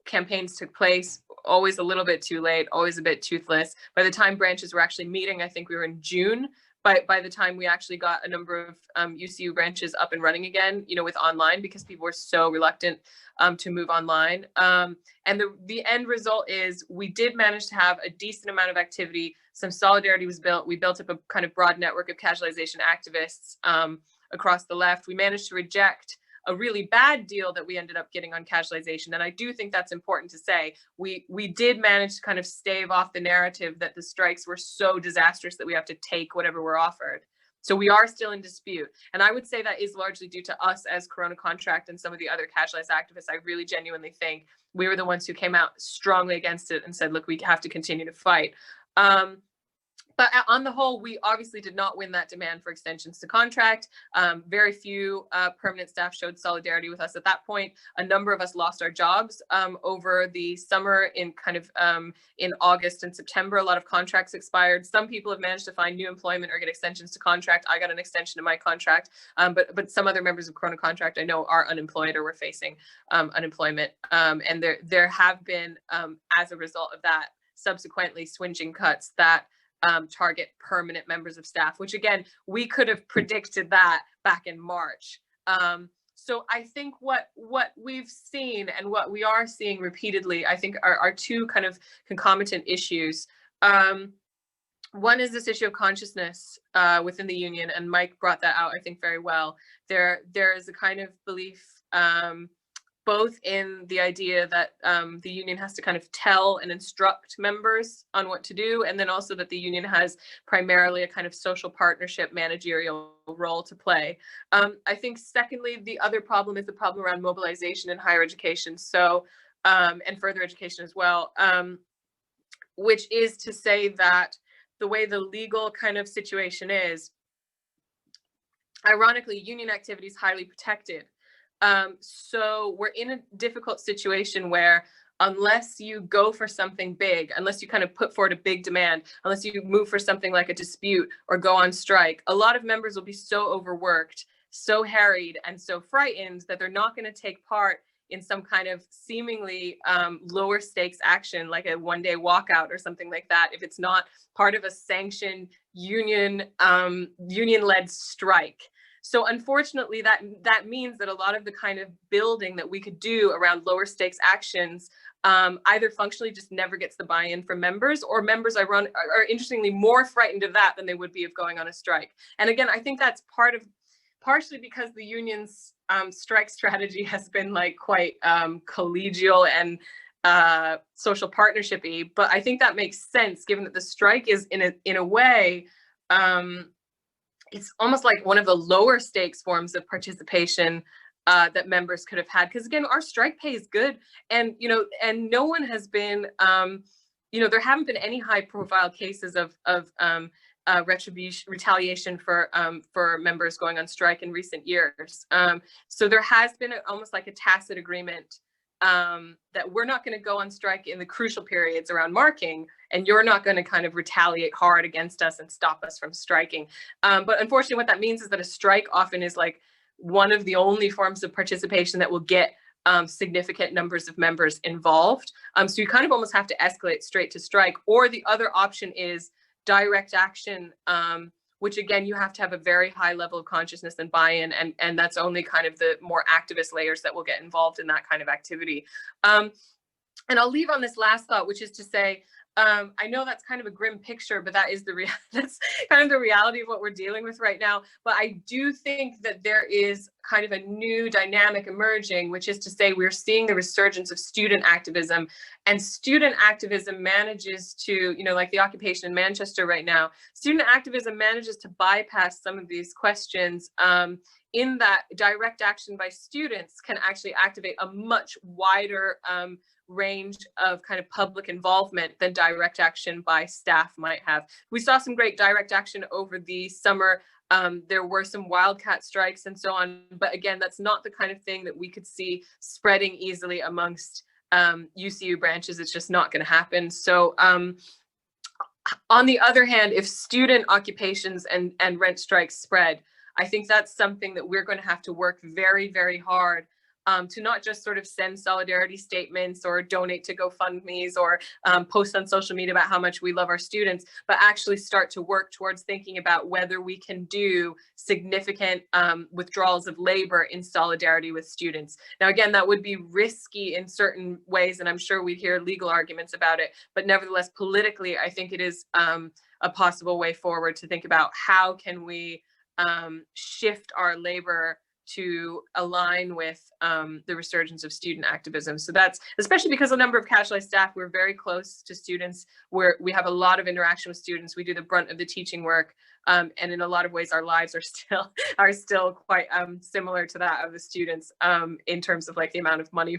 campaigns took place, always a little bit too late, always a bit toothless. By the time branches were actually meeting, I think we were in June. By the time we actually got a number of UCU branches up and running again, with online, because people were so reluctant to move online. And the end result is we did manage to have a decent amount of activity. Some solidarity was built. We built up a kind of broad network of casualization activists across the left. We managed to reject a really bad deal that we ended up getting on casualization. And I do think that's important to say. We did manage to kind of stave off the narrative that the strikes were so disastrous that we have to take whatever we're offered. So we are still in dispute. And I would say that is largely due to us as Corona Contract and some of the other casualized activists. I really genuinely think we were the ones who came out strongly against it and said, look, we have to continue to fight. But on the whole, we obviously did not win that demand for extensions to contract. Very few permanent staff showed solidarity with us at that point. A number of us lost our jobs over the summer in August and September. A lot of contracts expired. Some people have managed to find new employment or get extensions to contract. I got an extension to my contract, but some other members of Corona Contract I know are unemployed or were facing unemployment. And there have been, as a result of that, subsequently swinging cuts that target permanent members of staff, which again, we could have predicted that back in March. So I think what we've seen and what we are seeing repeatedly, I think are two kind of concomitant issues. One is this issue of consciousness within the union, and Mike brought that out, I think, very well. There is a kind of belief both in the idea that the union has to kind of tell and instruct members on what to do, and then also that the union has primarily a kind of social partnership managerial role to play. I think secondly, the other problem is the problem around mobilization in higher education, so and further education as well, which is to say that the way the legal kind of situation is, ironically, union activity is highly protected. So we're in a difficult situation where unless you go for something big, unless you kind of put forward a big demand, unless you move for something like a dispute or go on strike, a lot of members will be so overworked, so harried, and so frightened that they're not going to take part in some kind of seemingly lower stakes action, like a one-day walkout or something like that, if it's not part of a sanctioned union, union-led strike. So unfortunately, that means that a lot of the kind of building that we could do around lower stakes actions either functionally just never gets the buy-in from members, or members are interestingly more frightened of that than they would be of going on a strike. And again, I think that's partially because the union's strike strategy has been like quite collegial and social partnership-y, but I think that makes sense given that the strike is in a way, it's almost like one of the lower stakes forms of participation that members could have had. Because again, our strike pay is good, and and no one has been, there haven't been any high-profile cases of retaliation for members going on strike in recent years. So there has been almost like a tacit agreement that we're not going to go on strike in the crucial periods around marking, and you're not going to kind of retaliate hard against us and stop us from striking. But unfortunately, what that means is that a strike often is like one of the only forms of participation that will get significant numbers of members involved. So you kind of almost have to escalate straight to strike, or the other option is direct action, which again, you have to have a very high level of consciousness and buy-in, and that's only kind of the more activist layers that will get involved in that kind of activity. And I'll leave on this last thought, which is to say, I know that's kind of a grim picture, but that is that's kind of the reality of what we're dealing with right now. But I do think that there is kind of a new dynamic emerging, which is to say we're seeing the resurgence of student activism, and student activism manages to, you know, like the occupation in Manchester right now, student activism manages to bypass some of these questions, in that direct action by students can actually activate a much wider range of kind of public involvement than direct action by staff might have. We saw some great direct action over the summer. There were some wildcat strikes and so on, but again, that's not the kind of thing that we could see spreading easily amongst UCU branches. It's just not going to happen. So on the other hand, if student occupations and rent strikes spread, I think that's something that we're going to have to work very, very hard to not just sort of send solidarity statements or donate to GoFundMe's or post on social media about how much we love our students, but actually start to work towards thinking about whether we can do significant withdrawals of labor in solidarity with students. Now, again, that would be risky in certain ways, and I'm sure we'd hear legal arguments about it, but nevertheless, politically, I think it is a possible way forward to think about how can we shift our labor to align with the resurgence of student activism. So that's, especially because a number of casualized staff, we're very close to students, where we have a lot of interaction with students. We do the brunt of the teaching work. And in a lot of ways, our lives are still quite similar to that of the students in terms of like the amount of money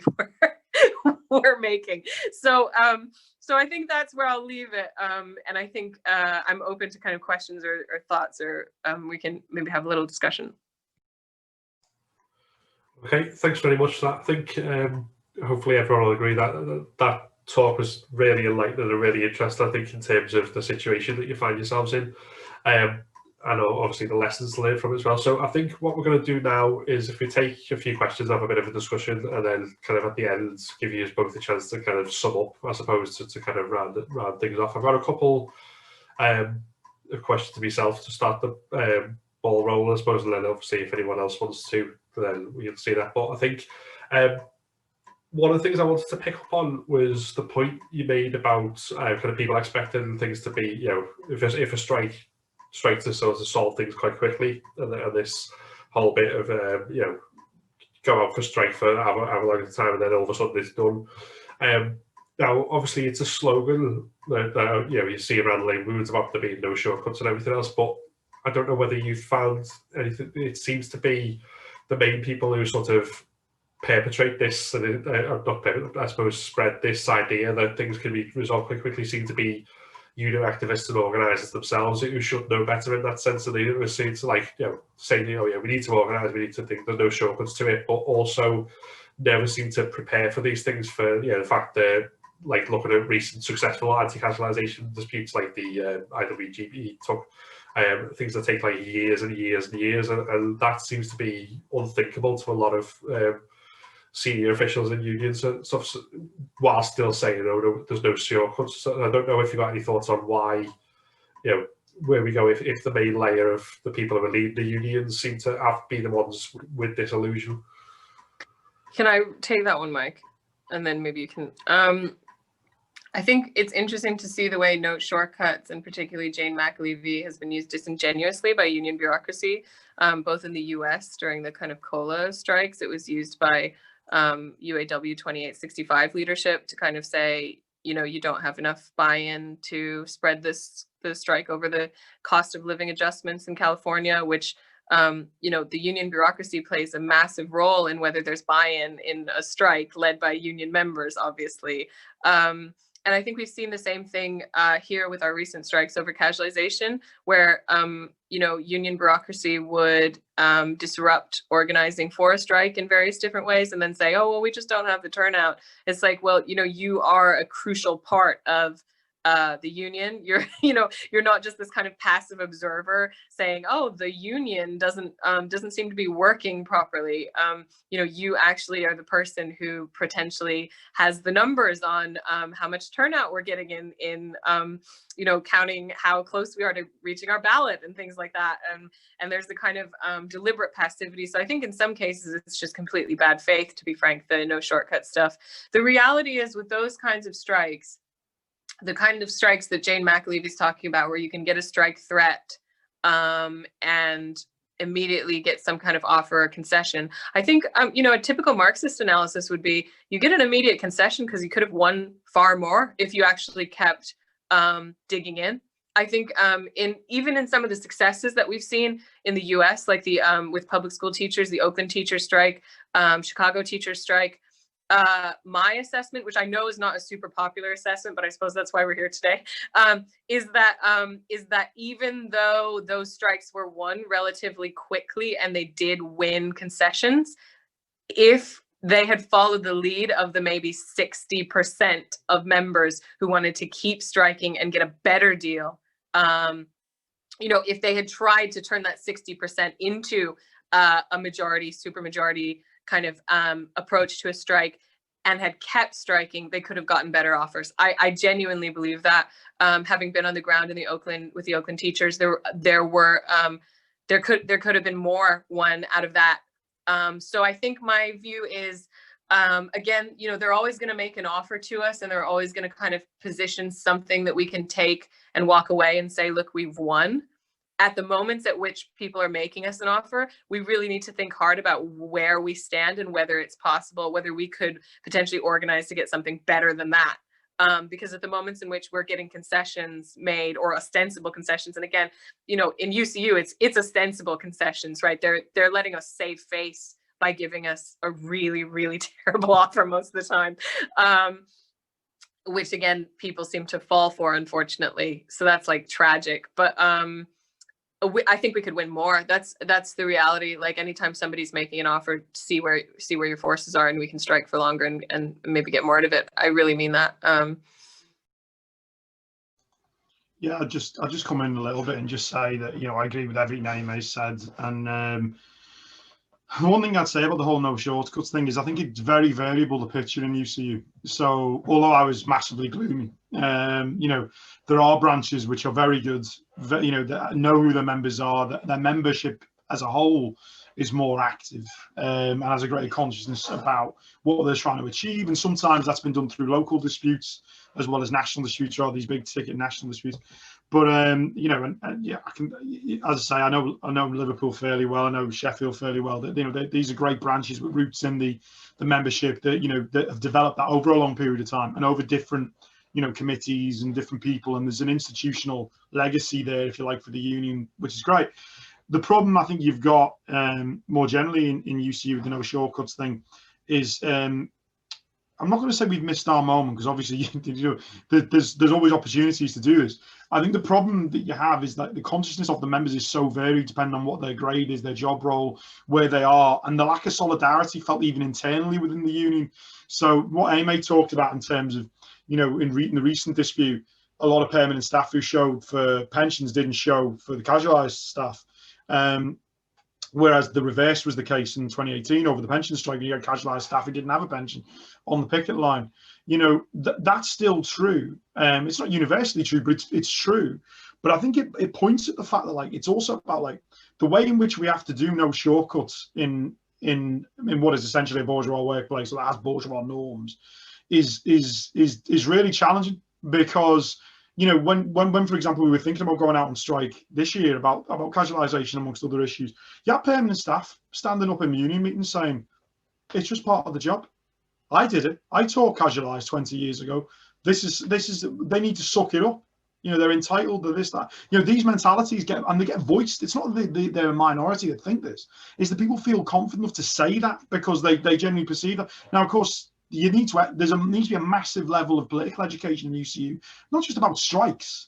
we're making. So I think that's where I'll leave it. And I think I'm open to kind of questions or thoughts, or we can maybe have a little discussion. Okay, thanks very much for that. I think hopefully everyone will agree that that talk was really enlightening and really interesting, I think, in terms of the situation that you find yourselves in. And obviously the lessons to learn from it as well. So I think what we're going to do now is, if we take a few questions, have a bit of a discussion, and then kind of at the end give you both a chance to kind of sum up, as opposed to kind of round things off. I've got a couple of questions to myself to start the ball rolling, I suppose, and then obviously if anyone else wants to, then we'll see that. But I think one of the things I wanted to pick up on was the point you made about kind of people expecting things to be, you know, if a strike to sort of solve things quite quickly, and this whole bit of you know, go out for strike for however long time, and then all of a sudden it's done. Now, obviously, it's a slogan that you know, you see around the labour movement about there being no shortcuts and everything else, but I don't know whether you've found anything. It seems to be the main people who sort of perpetrate this, and I suppose spread this idea that things can be resolved quite quickly, seem to be union activists and organisers themselves, who should know better in that sense. And they seem to, like, you know, saying, you know, yeah, we need to organise, we need to think there's no shortcuts to it, but also never seem to prepare for these things. For, you know, the fact that, like, looking at recent successful anti-casualisation disputes like the IWGP took, things that take like years and years and years, and that seems to be unthinkable to a lot of senior officials in unions and stuff, while still saying, no, there's no shortcuts. So I don't know if you've got any thoughts on why, you know, where we go if the main layer of the people who are leading the unions seem to have been the ones with this illusion. Can I take that one, Mike? And then maybe you can. I think it's interesting to see the way no shortcuts, and particularly Jane McAlevey, has been used disingenuously by union bureaucracy, both in the US during the kind of COLA strikes. It was used by UAW 2865 leadership to kind of say, you know, you don't have enough buy-in to spread the strike over the cost of living adjustments in California, which you know, the union bureaucracy plays a massive role in whether there's buy-in in a strike led by union members, obviously. And I think we've seen the same thing here with our recent strikes over casualization, where, you know, union bureaucracy would disrupt organizing for a strike in various different ways and then say, oh, well, we just don't have the turnout. It's like, well, you know, you are a crucial part of the union. You're, you know, you're not just this kind of passive observer saying, oh, the union doesn't seem to be working properly. You know, you actually are the person who potentially has the numbers on how much turnout we're getting in you know, counting how close we are to reaching our ballot and things like that. And there's the kind of deliberate passivity. So I think in some cases it's just completely bad faith, to be frank, the no shortcut stuff. The reality is, with those kinds of strikes, the kind of strikes that Jane McAlevey is talking about, where you can get a strike threat and immediately get some kind of offer or concession. I think, you know, a typical Marxist analysis would be you get an immediate concession because you could have won far more if you actually kept digging in. I think even in some of the successes that we've seen in the US, like the with public school teachers, the Oakland teacher strike, Chicago teacher strike, my assessment, which I know is not a super popular assessment, but I suppose that's why we're here today, is that even though those strikes were won relatively quickly and they did win concessions, if they had followed the lead of the maybe 60% of members who wanted to keep striking and get a better deal, you know, if they had tried to turn that 60% into a majority, supermajority kind of approach to a strike and had kept striking, they could have gotten better offers. I genuinely believe that. Having been on the ground in the Oakland with the Oakland teachers, there could have been more won out of that. So I think my view is, again, you know, they're always going to make an offer to us, and they're always going to kind of position something that we can take and walk away and say, look, we've won. At the moments at which people are making us an offer, we really need to think hard about where we stand and whether it's possible, whether we could potentially organize to get something better than that. Because at the moments in which we're getting concessions made, or ostensible concessions, and again, you know, in UCU, it's ostensible concessions, right? They're letting us save face by giving us a really, really terrible offer most of the time, which again, people seem to fall for, unfortunately. So that's like tragic. But I think we could win more. That's the reality. Like anytime somebody's making an offer, see where your forces are, and we can strike for longer and maybe get more out of it. I really mean that. Yeah, I'll just come in a little bit and just say that, you know, I agree with everything Aimee said. And one thing I'd say about the whole no shortcuts thing is I think it's very variable, the picture in UCU. So although I was massively gloomy, you know, there are branches which are very good, you know, that know who their members are, that their membership as a whole is more active, and has a greater consciousness about what they're trying to achieve. And sometimes that's been done through local disputes as well as national disputes, or these big ticket national disputes. But you know, and yeah, I can, as I say, I know Liverpool fairly well. I know Sheffield fairly well. That, you know, these are great branches with roots in the membership that, you know, that have developed that over a long period of time and over different, you know, committees and different people. And there's an institutional legacy there, if you like, for the union, which is great. The problem I think you've got more generally in UCU with the no shortcuts thing is, I'm not going to say we've missed our moment, because obviously, you know, there's always opportunities to do this. I think the problem that you have is that the consciousness of the members is so varied depending on what their grade is, their job role, where they are, and the lack of solidarity felt even internally within the union. So what Aimee talked about in terms of, you know, in the recent dispute, a lot of permanent staff who showed for pensions didn't show for the casualised staff. Whereas the reverse was the case in 2018 over the pension strike. You had casualised staff who didn't have a pension on the picket line. You know, that's still true. It's not universally true, but it's true. But I think it points at the fact that, like, it's also about, like, the way in which we have to do no shortcuts in what is essentially a bourgeois workplace that has bourgeois norms is really challenging, because, you know, when for example we were thinking about going out on strike this year about casualisation amongst other issues, you have permanent staff standing up in union meetings saying it's just part of the job. I did it. I taught casualised 20 years ago. This is they need to suck it up. You know, they're entitled to this, that. You know, these mentalities get voiced. It's not they're a minority that think this. It's that people feel confident enough to say that because they genuinely perceive that. Now, of course, there needs to be a massive level of political education in UCU, not just about strikes,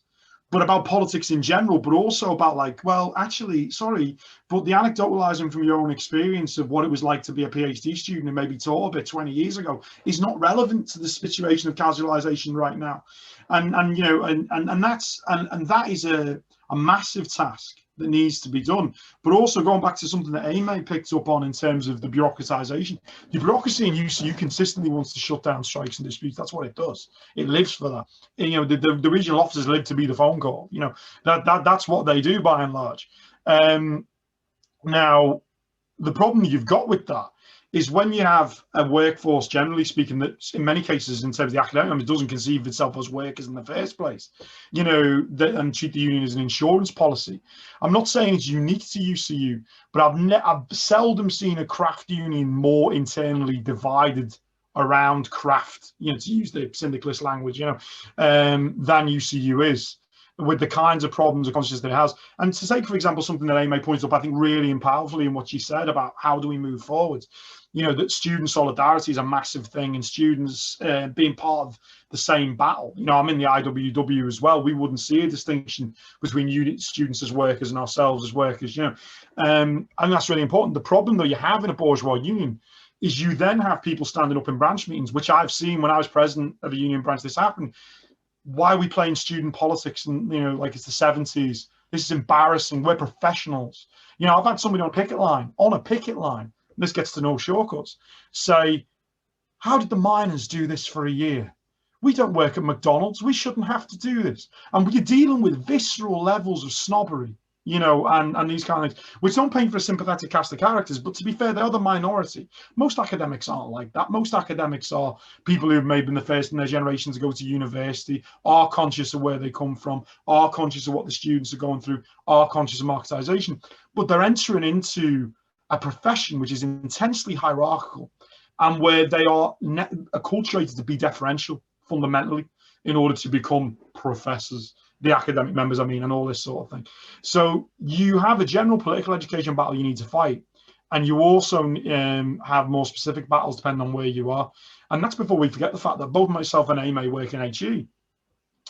but about politics in general, but also about, like, well, actually, sorry, but the anecdotalizing from your own experience of what it was like to be a PhD student and maybe taught a bit 20 years ago is not relevant to the situation of casualization right now. And you know, and that is a massive task that needs to be done. But also going back to something that Aimee picked up on in terms of the bureaucratization. The bureaucracy in UCU consistently wants to shut down strikes and disputes. That's what it does. It lives for that. And, you know, the regional officers live to be the phone call. You know, that's what they do by and large. Now, the problem you've got with that is when you have a workforce, generally speaking, that in many cases, in terms of the academic members, doesn't conceive of itself as workers in the first place, and treat the union as an insurance policy. I'm not saying it's unique to UCU, but I've seldom seen a craft union more internally divided around craft, to use the syndicalist language, than UCU is, with the kinds of problems of consciousness that it has. And to take, for example, something that Aimee points up, I think really and powerfully in what she said about how do we move forward, that student solidarity is a massive thing, and students being part of the same battle. I'm in the IWW as well. We wouldn't see a distinction between students as workers and ourselves as workers, and that's really important. The problem, though, you have in a bourgeois union is you then have people standing up in branch meetings, which I've seen when I was president of a union branch. This happened. Why are we playing student politics? And like it's the 70s. This is embarrassing. We're professionals. I've had somebody on a picket line. This gets to no shortcuts. Say, how did the miners do this for a year? We don't work at McDonald's. We shouldn't have to do this. And we're dealing with visceral levels of snobbery, and these kind of things, which don't paint for a sympathetic cast of characters. But to be fair, they're the minority. Most academics aren't like that. Most academics are people who've maybe been the first in their generation to go to university, are conscious of where they come from, are conscious of what the students are going through, are conscious of marketization. But they're entering into a profession which is intensely hierarchical, and where they are acculturated to be deferential fundamentally in order to become professors, the academic members, and all this sort of thing. So you have a general political education battle you need to fight, and you also have more specific battles depending on where you are. And that's before we forget the fact that both myself and Aimee work in HE,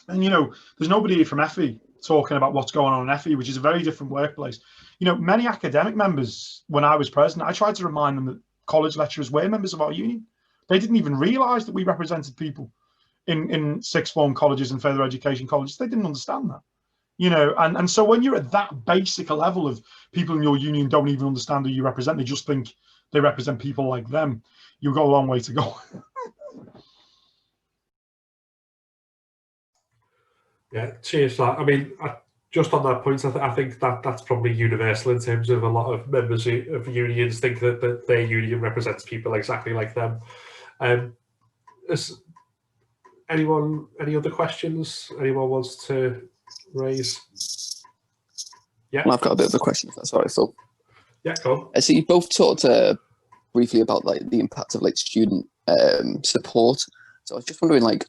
and there's nobody here from FE talking about what's going on in FE, which is a very different workplace. Many academic members, when I was president, I tried to remind them that college lecturers were members of our union. They didn't even realize that we represented people in sixth form colleges and further education colleges. They didn't understand that, and so when you're at that basic a level of people in your union don't even understand who you represent, they just think they represent people like them, you've got a long way to go. Yeah, cheers for that. Just on that point, I think that's probably universal in terms of a lot of members of unions think that their union represents people exactly like them. Any other questions anyone wants to raise? Yeah. Well, I've got a bit of a question, if that's all right, Phil. Yeah, go on. So you both talked briefly about the impact of student support. So I was just wondering,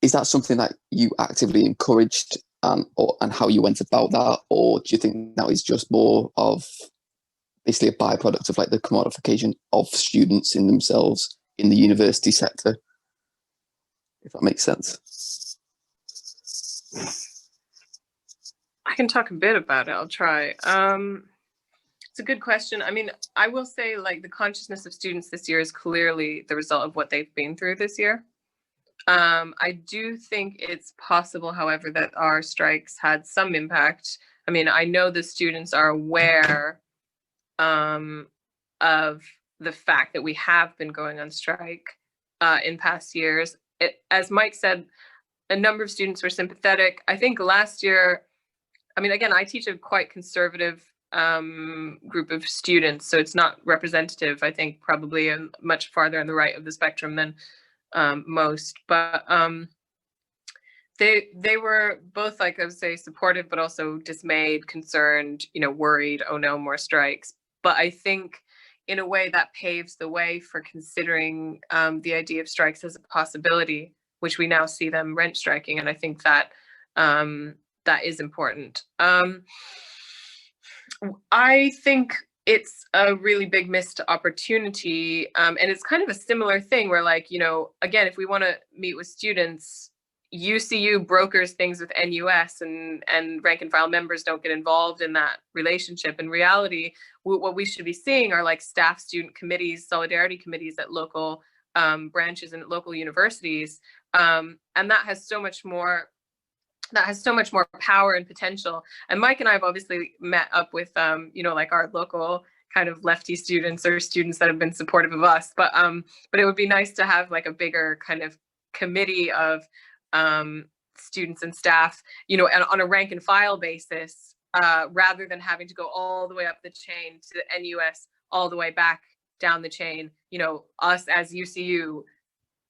is that something that you actively encouraged and how you went about that, or do you think that is just more of basically a byproduct of the commodification of students in themselves in the university sector, if that makes sense? I can talk a bit about it. I'll try. It's a good question. I will say the consciousness of students this year is clearly the result of what they've been through this year. I do think it's possible, however, that our strikes had some impact. I know the students are aware of the fact that we have been going on strike in past years. As Mike said, a number of students were sympathetic. I think last year, again, I teach a quite conservative group of students, so it's not representative. I think probably much farther on the right of the spectrum than most, but they were both, I would say, supportive, but also dismayed, concerned, worried. Oh no, more strikes. But I think in a way that paves the way for considering the idea of strikes as a possibility, which we now see them rent striking, and I think that that is important. I think it's a really big missed opportunity. And it's kind of a similar thing where again, if we want to meet with students, UCU brokers things with NUS, and rank and file members don't get involved in that relationship. In reality, what we should be seeing are staff student committees, solidarity committees at local branches and at local universities. And that has so much more power and potential. And Mike and I have obviously met up with, our local kind of lefty students or students that have been supportive of us. But it would be nice to have a bigger kind of committee of students and staff, and on a rank and file basis, rather than having to go all the way up the chain to the NUS, all the way back down the chain, you know, us as UCU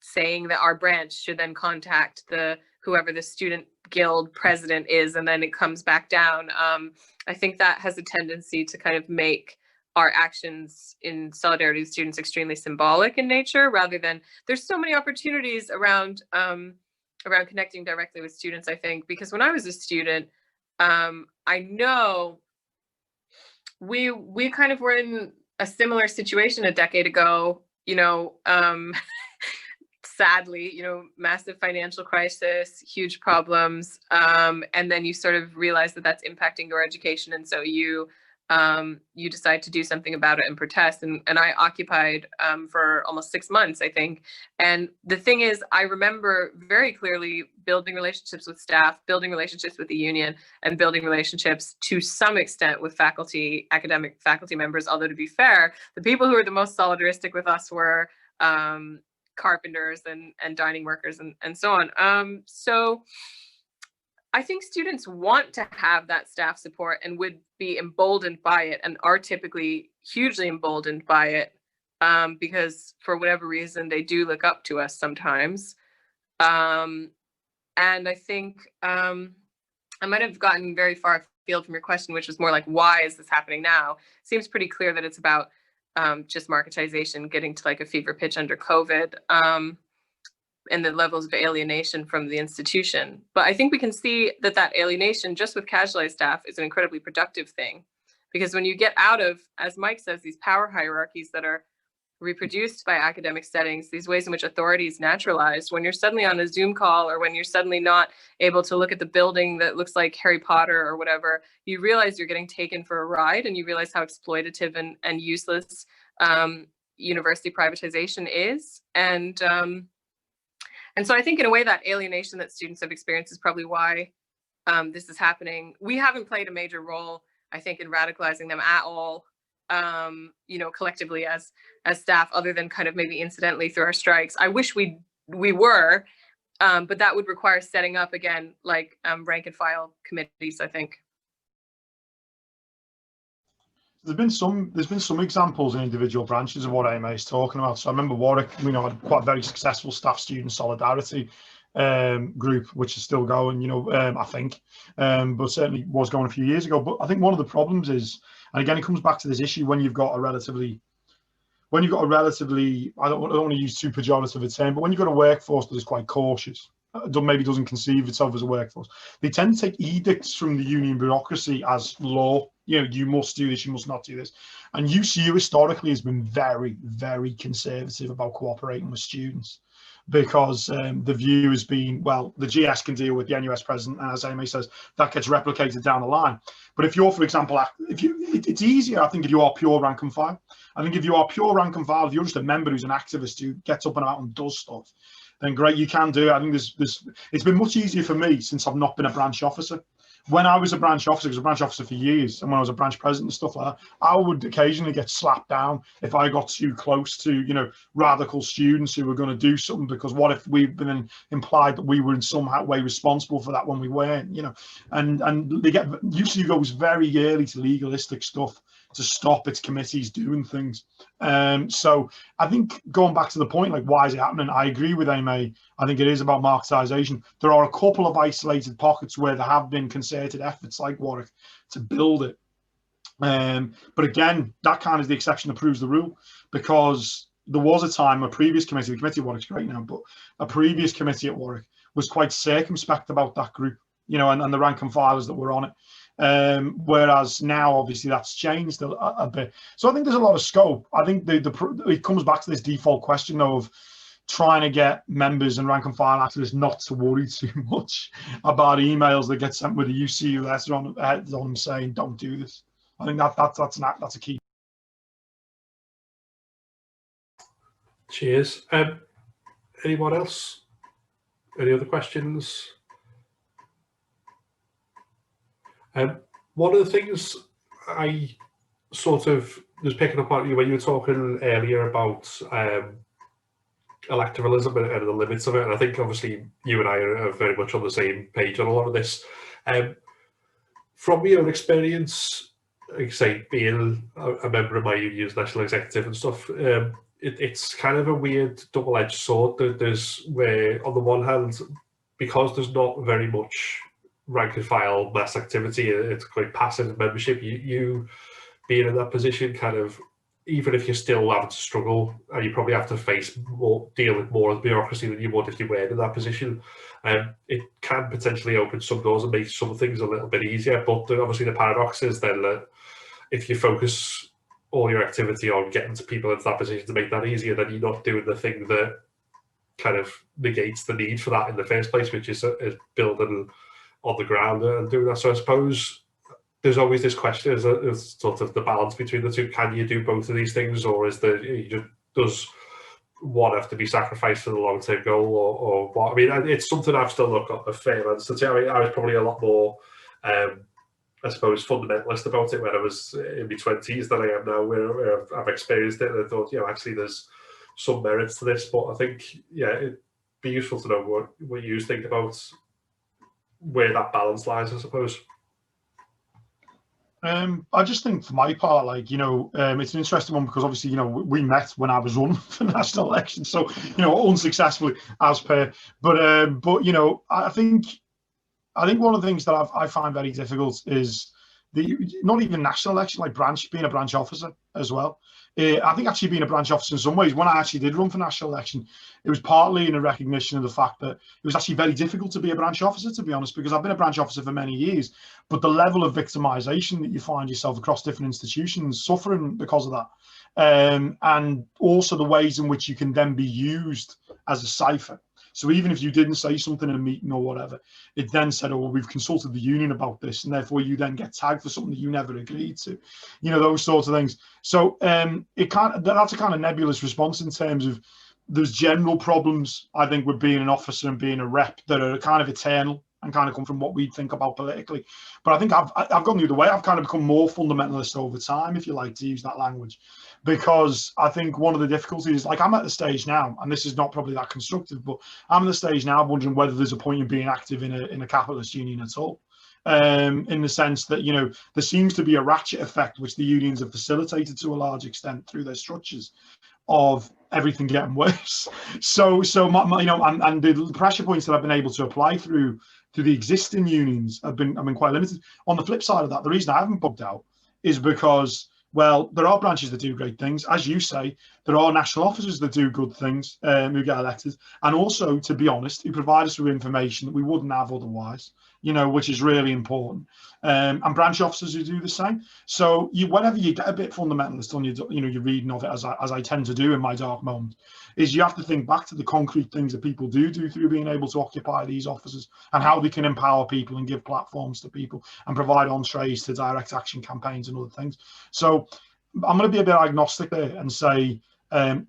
saying that our branch should then contact whoever the student guild president is, and then it comes back down. I think that has a tendency to kind of make our actions in solidarity with students extremely symbolic in nature, rather than, there's so many opportunities around connecting directly with students, I think, because when I was a student, I know we kind of were in a similar situation a decade ago, you know, sadly, you know, massive financial crisis, huge problems, and then you sort of realize that that's impacting your education, and so you decide to do something about it and protest. And I occupied for almost 6 months, I think. And the thing is, I remember very clearly building relationships with staff, building relationships with the union, and building relationships to some extent with faculty, academic faculty members. Although, to be fair, the people who were the most solidaristic with us were carpenters and dining workers and so on. So I think students want to have that staff support and would be emboldened by it, and are typically hugely emboldened by it, because for whatever reason, they do look up to us sometimes. And I think I might have gotten very far afield from your question, which was more like, why is this happening now? Seems pretty clear that it's about just marketization getting to like a fever pitch under COVID. And the levels of alienation from the institution. But I think we can see that alienation just with casualized staff is an incredibly productive thing, because when you get out of, as Mike says, these power hierarchies that are reproduced by academic settings, these ways in which authority is naturalized, when you're suddenly on a Zoom call, or when you're suddenly not able to look at the building that looks like Harry Potter or whatever, you realize you're getting taken for a ride, and you realize how exploitative and useless university privatization is. And so I think in a way that alienation that students have experienced is probably why this is happening. We haven't played a major role, I think, in radicalizing them at all, you know, collectively as staff, other than kind of maybe incidentally through our strikes. I wish we were, but that would require setting up, again, like rank and file committees, I think. There's been some examples in individual branches of what Aimee is talking about. So I remember Warwick, you know, had quite a very successful staff student solidarity group, which is still going, you know, I think, but certainly was going a few years ago. But I think one of the problems is, and again, it comes back to this issue, when you've got a relatively, I don't want to use too pejorative a term, but when you've got a workforce that is quite cautious, maybe doesn't conceive itself as a workforce, they tend to take edicts from the union bureaucracy as law. You know, you must do this, you must not do this. And UCU historically has been very, very conservative about cooperating with students, because the view has been, well, the GS can deal with the NUS president, and as Aimee says, that gets replicated down the line. But if you're, for example, it's easier, I think, if you are pure rank and file. I think if you are pure rank and file, if you're just a member who's an activist who gets up and out and does stuff, then great, you can do it. I think it's been much easier for me since I've not been a branch officer. When I was a branch officer, I was a branch officer for years, and when I was a branch president and stuff like that, I would occasionally get slapped down if I got too close to, you know, radical students who were going to do something, because what if we've been implied that we were in some way responsible for that when we weren't, you know? And they get, UCU goes very early to legalistic stuff to stop its committees doing things. So I think, going back to the point, like, why is it happening? I agree with Aimee. I think it is about marketization. There are a couple of isolated pockets where there have been concerted efforts, like Warwick, to build it. But again, that kind of is the exception that proves the rule, because there was a time, a previous committee, the committee at Warwick's great now, but a previous committee at Warwick was quite circumspect about that group, you know, and the rank and filers that were on it. Whereas now, obviously, that's changed a bit. So I think there's a lot of scope. I think it comes back to this default question of trying to get members and rank and file activists not to worry too much about emails that get sent with a UCU letter on them saying, don't do this. I think that's a key. Cheers. Anyone else? Any other questions? One of the things I sort of was picking up on you when you were talking earlier about electoralism and the limits of it, and I think obviously you and I are very much on the same page on a lot of this. From your own experience, like say, being a member of my union's national executive and stuff, it's kind of a weird double-edged sword. There's where, on the one hand, because there's not very much rank and file mass activity, it's quite passive membership. You being in that position, kind of, even if you're still having to struggle, and you probably have to deal with more of the bureaucracy than you would if you weren't in that position, it can potentially open some doors and make some things a little bit easier. But obviously the paradox is then that if you focus all your activity on getting to people into that position to make that easier, then you're not doing the thing that kind of negates the need for that in the first place, which is building on the ground and doing that. So I suppose there's always this question: is sort of the balance between the two. Can you do both of these things, or does one have to be sacrificed for the long-term goal, or what? I mean, it's something I've still not got a fair answer to. I mean, I was probably a lot more, I suppose, fundamentalist about it when I was in my 20s than I am now, where I've experienced it and I thought, actually there's some merits to this. But I think, it'd be useful to know what you think about where that balance lies, I suppose. I just think for my part, it's an interesting one because obviously, we met when I was running for national elections, so, unsuccessfully as per, but I think one of the things that I find very difficult is not even national election, like being a branch officer as well. I think actually being a branch officer in some ways, when I actually did run for national election, it was partly in a recognition of the fact that it was actually very difficult to be a branch officer, to be honest, because I've been a branch officer for many years, but the level of victimization that you find yourself across different institutions suffering because of that, and also the ways in which you can then be used as a cipher. So even if you didn't say something in a meeting or whatever, it then said, oh, well, we've consulted the union about this, and therefore you then get tagged for something that you never agreed to, those sorts of things. So that's a kind of nebulous response in terms of there's general problems, I think, with being an officer and being a rep that are kind of eternal and kind of come from what we think about politically. But I think I've gone the other way. I've kind of become more fundamentalist over time, if you like to use that language, because I think one of the difficulties, like I'm at the stage now, and this is not probably that constructive, but I'm at the stage now wondering whether there's a point in being active in a capitalist union at all. In the sense that, there seems to be a ratchet effect, which the unions have facilitated to a large extent through their structures, of everything getting worse. So and the pressure points that I've been able to apply through the existing unions have been quite limited. On the flip side of that, the reason I haven't bugged out is because, well, there are branches that do great things. As you say, there are national officers that do good things, who get elected. And also, to be honest, who provide us with information that we wouldn't have otherwise, which is really important. And branch officers who do the same. So whenever you get a bit fundamentalist on your reading of it, as I tend to do in my dark moment, is you have to think back to the concrete things that people do through being able to occupy these offices and how they can empower people and give platforms to people and provide entrees to direct action campaigns and other things. So I'm going to be a bit agnostic there and say,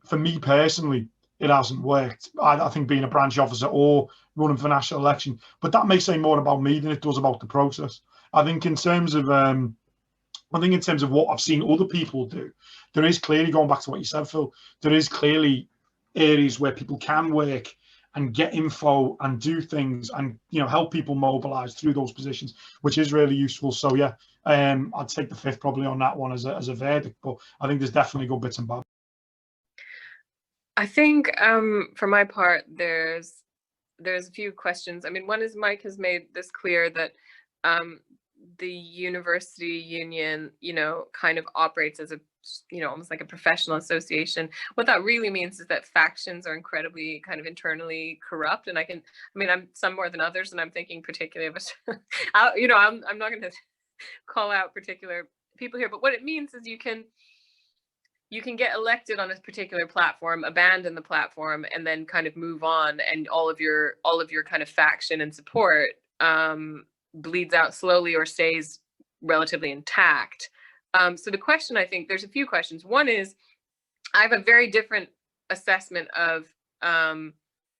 for me personally, it hasn't worked. I think being a branch officer or running for national election, but that may say more about me than it does about the process. I think in terms of what I've seen other people do, there is clearly, going back to what you said, Phil, there is clearly areas where people can work and get info and do things and help people mobilize through those positions, which is really useful. So yeah, I'd take the fifth probably on that one as a verdict, but I think there's definitely good bits and bad. I think for my part, there's a few questions. I mean, one is Mike has made this clear that the university union, kind of operates as a, almost like a professional association. What that really means is that factions are incredibly kind of internally corrupt. And I'm some more than others, and I'm thinking particularly of I'm not going to call out particular people here, but what it means is you can get elected on a particular platform, abandon the platform, and then kind of move on, and all of your kind of faction and support bleeds out slowly or stays relatively intact. So the question, I think there's a few questions. One is, I have a very different assessment of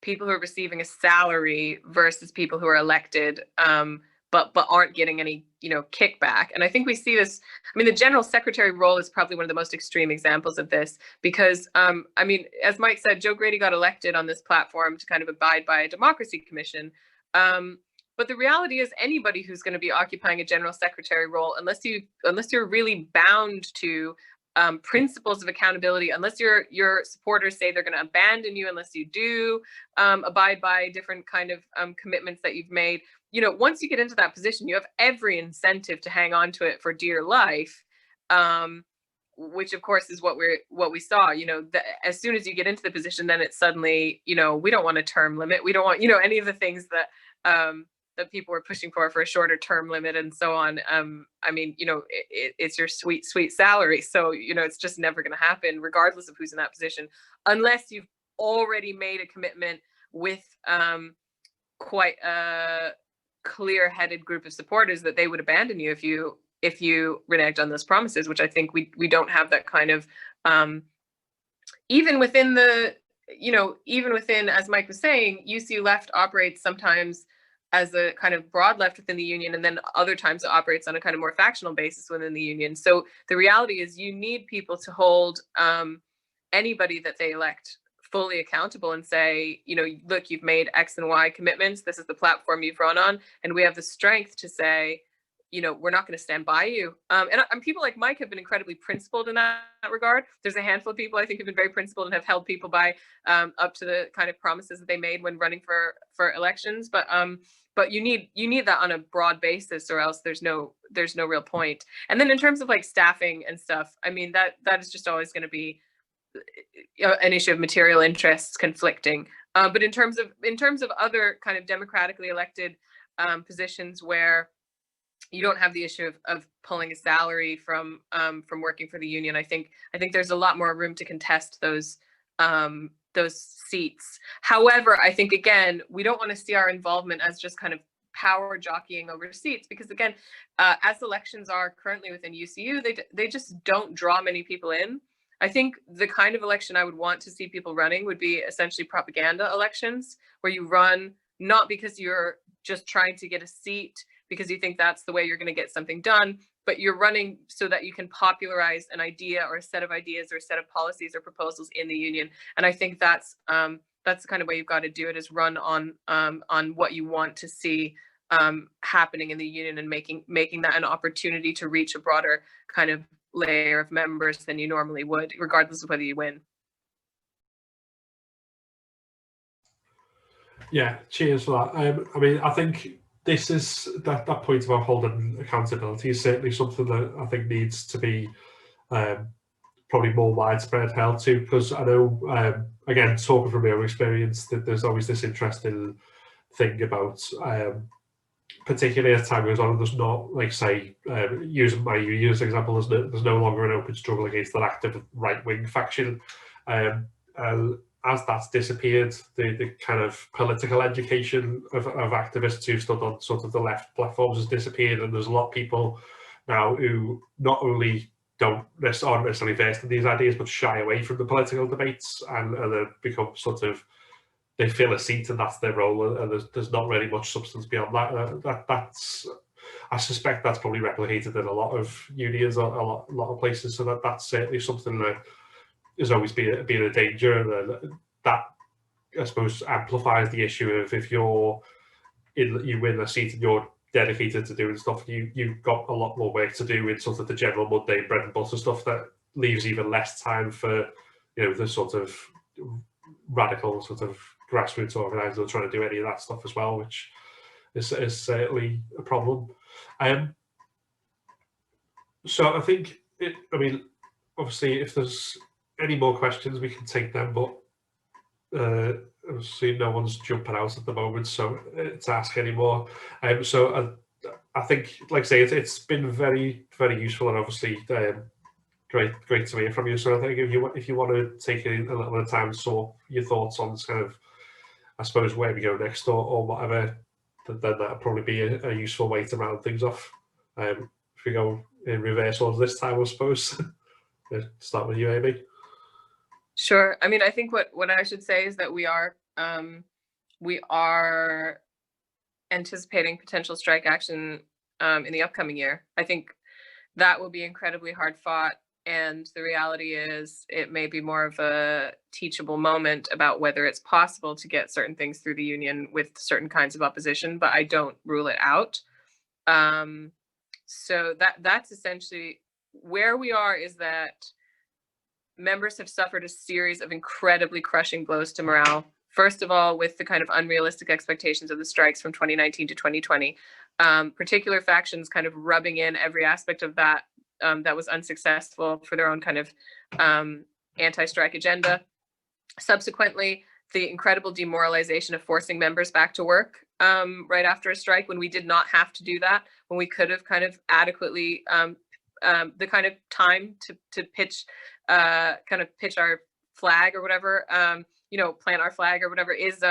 people who are receiving a salary versus people who are elected, but aren't getting any, kickback. And I think we see this, the general secretary role is probably one of the most extreme examples of this, because, as Mike said, Joe Grady got elected on this platform to kind of abide by a democracy commission. But the reality is, anybody who's going to be occupying a general secretary role, unless you're really bound to principles of accountability, unless your supporters say they're going to abandon you unless you do abide by different kind of commitments that you've made, you know, once you get into that position, you have every incentive to hang on to it for dear life, which of course is what we saw. You know, as soon as you get into the position, then it's suddenly, you know, we don't want a term limit, we don't want, you know, any of the things that that people were pushing for a shorter term limit and so on. I mean, you know, it's your sweet salary. So, you know, it's just never going to happen regardless of who's in that position, unless you've already made a commitment with quite a clear-headed group of supporters that they would abandon you if you reneged on those promises, which I think we don't have that kind of, even within the, you know, even within, as Mike was saying, UCU left operates sometimes as a kind of broad left within the union, and then other times it operates on a kind of more factional basis within the union. So the reality is you need people to hold anybody that they elect fully accountable and say, you know, look, you've made X and Y commitments, this is the platform you've run on, and we have the strength to say, you know, we're not going to stand by you. And people like Mike have been incredibly principled in that regard. There's a handful of people I think have been very principled and have held people by up to the kind of promises that they made when running for elections. But you need that on a broad basis, or else there's no real point. And then in terms of like staffing and stuff, I mean, that is just always going to be an issue of material interests conflicting. But in terms of other kind of democratically elected positions where you don't have the issue of pulling a salary from working for the union, I think there's a lot more room to contest those seats. However, I think again, we don't want to see our involvement as just kind of power jockeying over seats, because again, as elections are currently within UCU, they just don't draw many people in. I think the kind of election I would want to see people running would be essentially propaganda elections, where you run not because you're just trying to get a seat because you think that's the way you're going to get something done, but you're running so that you can popularize an idea or a set of ideas or a set of policies or proposals in the union. And I think that's the kind of way you've got to do it, is run on what you want to see happening in the union, and making that an opportunity to reach a broader kind of layer of members than you normally would, regardless of whether you win. Yeah, cheers for that. I mean, I think this is that point about holding accountability is certainly something that I think needs to be probably more widespread held to, because I know, again, talking from my own experience, that there's always this interesting thing about, particularly as time goes on, there's not, like, say, using my union as an example, there's no longer an open struggle against an active right-wing faction. As that's disappeared, the kind of political education of activists who stood on sort of the left platforms has disappeared, and there's a lot of people now who not only aren't necessarily versed in these ideas, but shy away from the political debates, and they become sort of, they fill a seat and that's their role, and there's not really much substance beyond that. That's, I suspect that's probably replicated in a lot of unions, a lot of places. So that's certainly something that has always been a danger, and that, I suppose, amplifies the issue of, if you win a seat and you're dedicated to doing stuff, you've got a lot more work to do in sort of the general mundane bread and butter stuff that leaves even less time for, you know, the sort of radical sort of grassroots organisers are trying to do any of that stuff as well, which is certainly a problem. So I think, I mean, obviously, if there's any more questions, we can take them, but obviously no one's jumping out at the moment, so to ask any more. So I think, like I say, it's been very, very useful, and obviously great to hear from you. So I think if you want to take a little bit of time to sort your thoughts on kind of, I suppose, where we go next, or whatever, then that'll probably be a useful way to round things off. If we go in reverse order this time, I suppose. Start with you, Aimee. Sure. I mean, I think what I should say is that we are anticipating potential strike action in the upcoming year. I think that will be incredibly hard fought. And the reality is it may be more of a teachable moment about whether it's possible to get certain things through the union with certain kinds of opposition, but I don't rule it out. So that's essentially where we are, is that members have suffered a series of incredibly crushing blows to morale. First of all, with the kind of unrealistic expectations of the strikes from 2019 to 2020, particular factions kind of rubbing in every aspect of that that was unsuccessful for their own kind of anti-strike agenda. Subsequently, the incredible demoralization of forcing members back to work right after a strike, when we did not have to do that, when we could have kind of adequately the kind of time to pitch our flag or whatever, plant our flag or whatever, is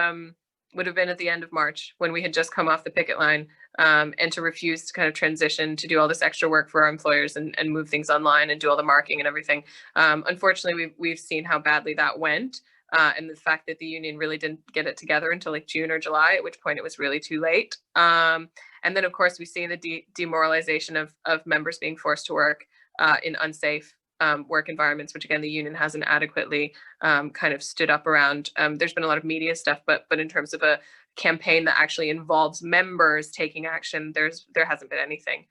would have been at the end of March, when we had just come off the picket line, and to refuse to kind of transition to do all this extra work for our employers and move things online and do all the marking and everything. Unfortunately, we've seen how badly that went, and the fact that the union really didn't get it together until like June or July, at which point it was really too late. And then, of course, we've seen the demoralization of members being forced to work in unsafe work environments, which again, the union hasn't adequately kind of stood up around. There's been a lot of media stuff, but in terms of a campaign that actually involves members taking action, there hasn't been anything.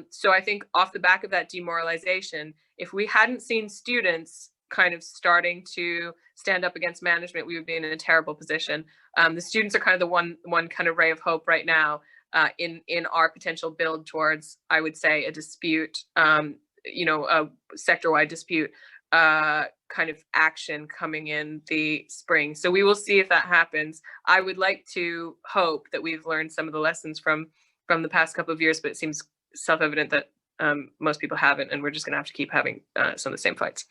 So I think off the back of that demoralization, if we hadn't seen students kind of starting to stand up against management, we would be in a terrible position. The students are kind of the one kind of ray of hope right now in our potential build towards, I would say, a dispute, a sector-wide dispute kind of action coming in the spring. So we will see if that happens. I would like to hope that we've learned some of the lessons from the past couple of years, but it seems self-evident that most people haven't, and we're just going to have to keep having some of the same fights.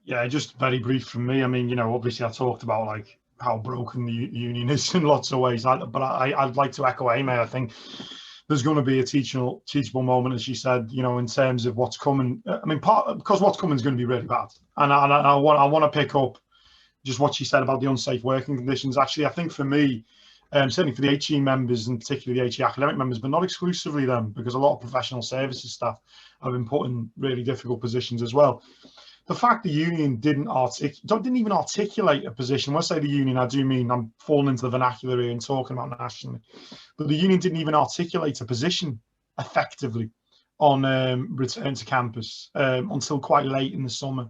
Yeah, just very brief from me. I mean, obviously I talked about like how broken the union is in lots of ways, but I'd like to echo Aimee. I think there's going to be a teachable moment, as she said, in terms of what's coming. I mean, because what's coming is going to be really bad. And I want to pick up just what she said about the unsafe working conditions. Actually, I think for me, certainly for the HE members, and particularly the HE academic members, but not exclusively them, because a lot of professional services staff have been put in really difficult positions as well. The fact the union didn't even articulate a position. When I say the union, I do mean I'm falling into the vernacular here and talking about nationally, but the union didn't even articulate a position effectively on return to campus until quite late in the summer,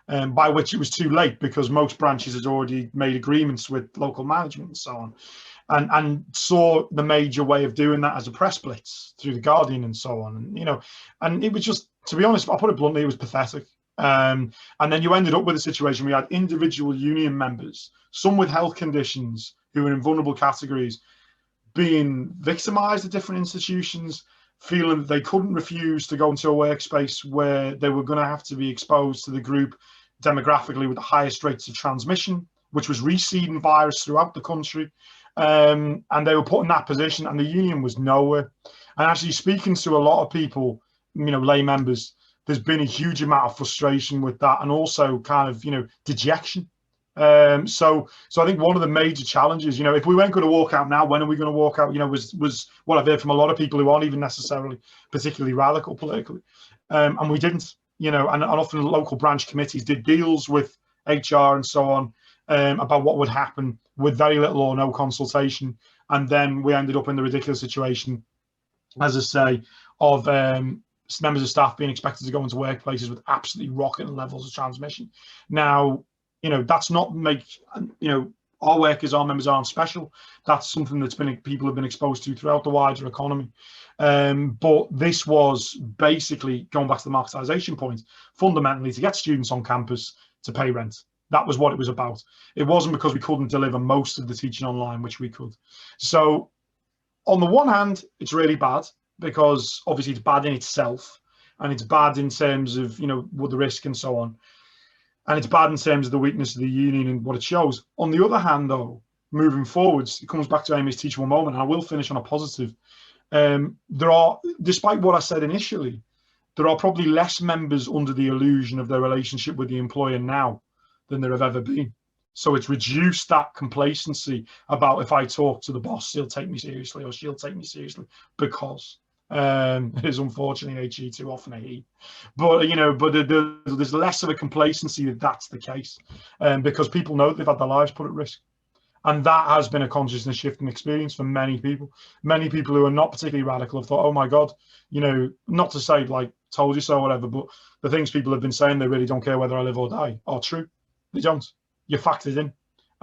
by which it was too late because most branches had already made agreements with local management and so on, and saw the major way of doing that as a press blitz through the Guardian and so on. And it was just, to be honest, I'll put it bluntly, it was pathetic. And then you ended up with a situation where you had individual union members, some with health conditions who were in vulnerable categories, being victimized at different institutions, feeling that they couldn't refuse to go into a workspace where they were going to have to be exposed to the group demographically with the highest rates of transmission, which was reseeding virus throughout the country. And they were put in that position, and the union was nowhere. And actually speaking to a lot of people, lay members, there's been a huge amount of frustration with that, and also kind of, dejection. So I think one of the major challenges, if we weren't going to walk out now, when are we going to walk out? Was what I've heard from a lot of people who aren't even necessarily particularly radical politically, and we didn't. And often local branch committees did deals with HR and so on about what would happen with very little or no consultation, and then we ended up in the ridiculous situation, as I say, of members of staff being expected to go into workplaces with absolutely rocketing levels of transmission. Now, that's not our workers, our members aren't special. That's something that's people have been exposed to throughout the wider economy. But this was basically, going back to the marketisation point, fundamentally to get students on campus to pay rent. That was what it was about. It wasn't because we couldn't deliver most of the teaching online, which we could. So on the one hand, it's really bad, because obviously it's bad in itself, and it's bad in terms of, with the risk and so on. And it's bad in terms of the weakness of the union and what it shows. On the other hand, though, moving forwards, it comes back to Aimee's teachable moment, and I will finish on a positive. There are, despite what I said initially, there are probably less members under the illusion of their relationship with the employer now than there have ever been. So it's reduced that complacency about, if I talk to the boss, he'll take me seriously, or she'll take me seriously, because It is unfortunately HE too often a he, but there's less of a complacency that that's the case, because people know they've had their lives put at risk, and that has been a consciousness shifting experience for many people. Many people who are not particularly radical have thought, oh my God, not to say like told you so or whatever, but the things people have been saying, they really don't care whether I live or die, are true. They don't. You're factored in,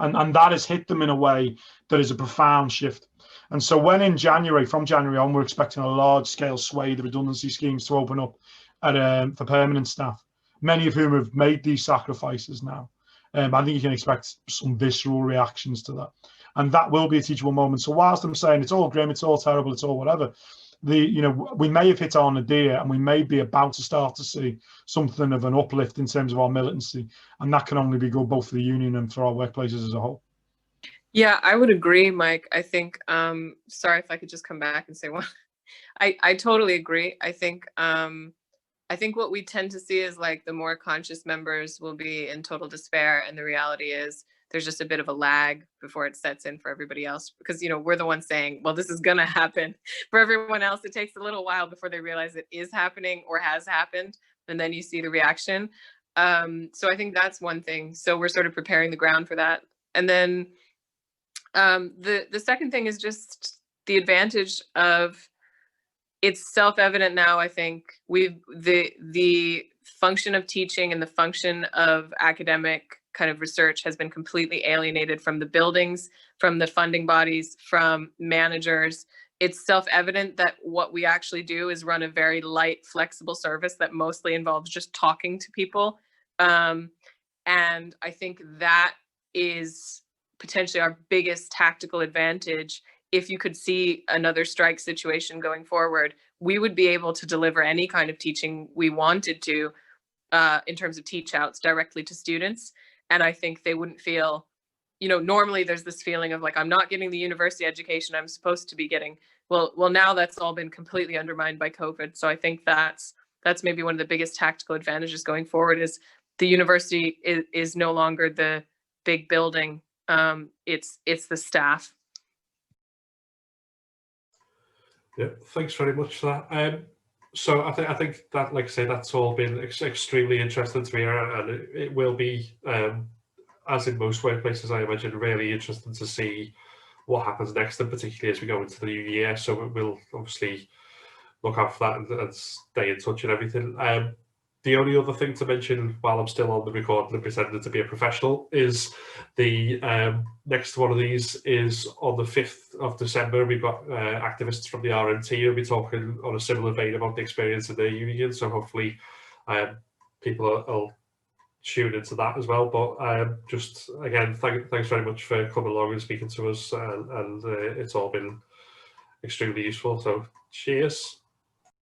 and that has hit them in a way that is a profound shift. And so when from January on, we're expecting a large-scale swathe of redundancy schemes to open up for permanent staff, many of whom have made these sacrifices now. I think you can expect some visceral reactions to that. And that will be a teachable moment. So whilst I'm saying it's all grim, it's all terrible, it's all whatever, we may have hit our nadir, and we may be about to start to see something of an uplift in terms of our militancy. And that can only be good both for the union and for our workplaces as a whole. Yeah, I would agree, Mike. I think, sorry if I could just come back and say one. I totally agree. I think what we tend to see is like the more conscious members will be in total despair. And the reality is there's just a bit of a lag before it sets in for everybody else, because, we're the ones saying, well, this is going to happen. For everyone else, it takes a little while before they realize it is happening or has happened. And then you see the reaction. So I think that's one thing. So we're sort of preparing the ground for that. And then the second thing is just the advantage of, it's self-evident now, I think, the function of teaching and the function of academic kind of research has been completely alienated from the buildings, from the funding bodies, from managers. It's self-evident that what we actually do is run a very light, flexible service that mostly involves just talking to people. And I think that is potentially our biggest tactical advantage. If you could see another strike situation going forward, we would be able to deliver any kind of teaching we wanted to, in terms of teach outs directly to students. And I think they wouldn't feel, normally there's this feeling of like, I'm not getting the university education I'm supposed to be getting. Well, now that's all been completely undermined by COVID. So I think that's maybe one of the biggest tactical advantages going forward, is the university is no longer the big building. It's the staff. Yeah, thanks very much for that. So I think that, like I say, that's all been extremely interesting to me, and it will be, as in most workplaces, I imagine, really interesting to see what happens next, and particularly as we go into the new year. So we'll obviously look out for that and stay in touch and everything. The only other thing to mention while I'm still on the recording and pretending to be a professional is the next one of these is on the 5th of December. We've got activists from the RNT who'll be talking on a similar vein about the experience of their union. So hopefully people will tune into that as well. But just again, thanks very much for coming along and speaking to us. And it's all been extremely useful. So cheers.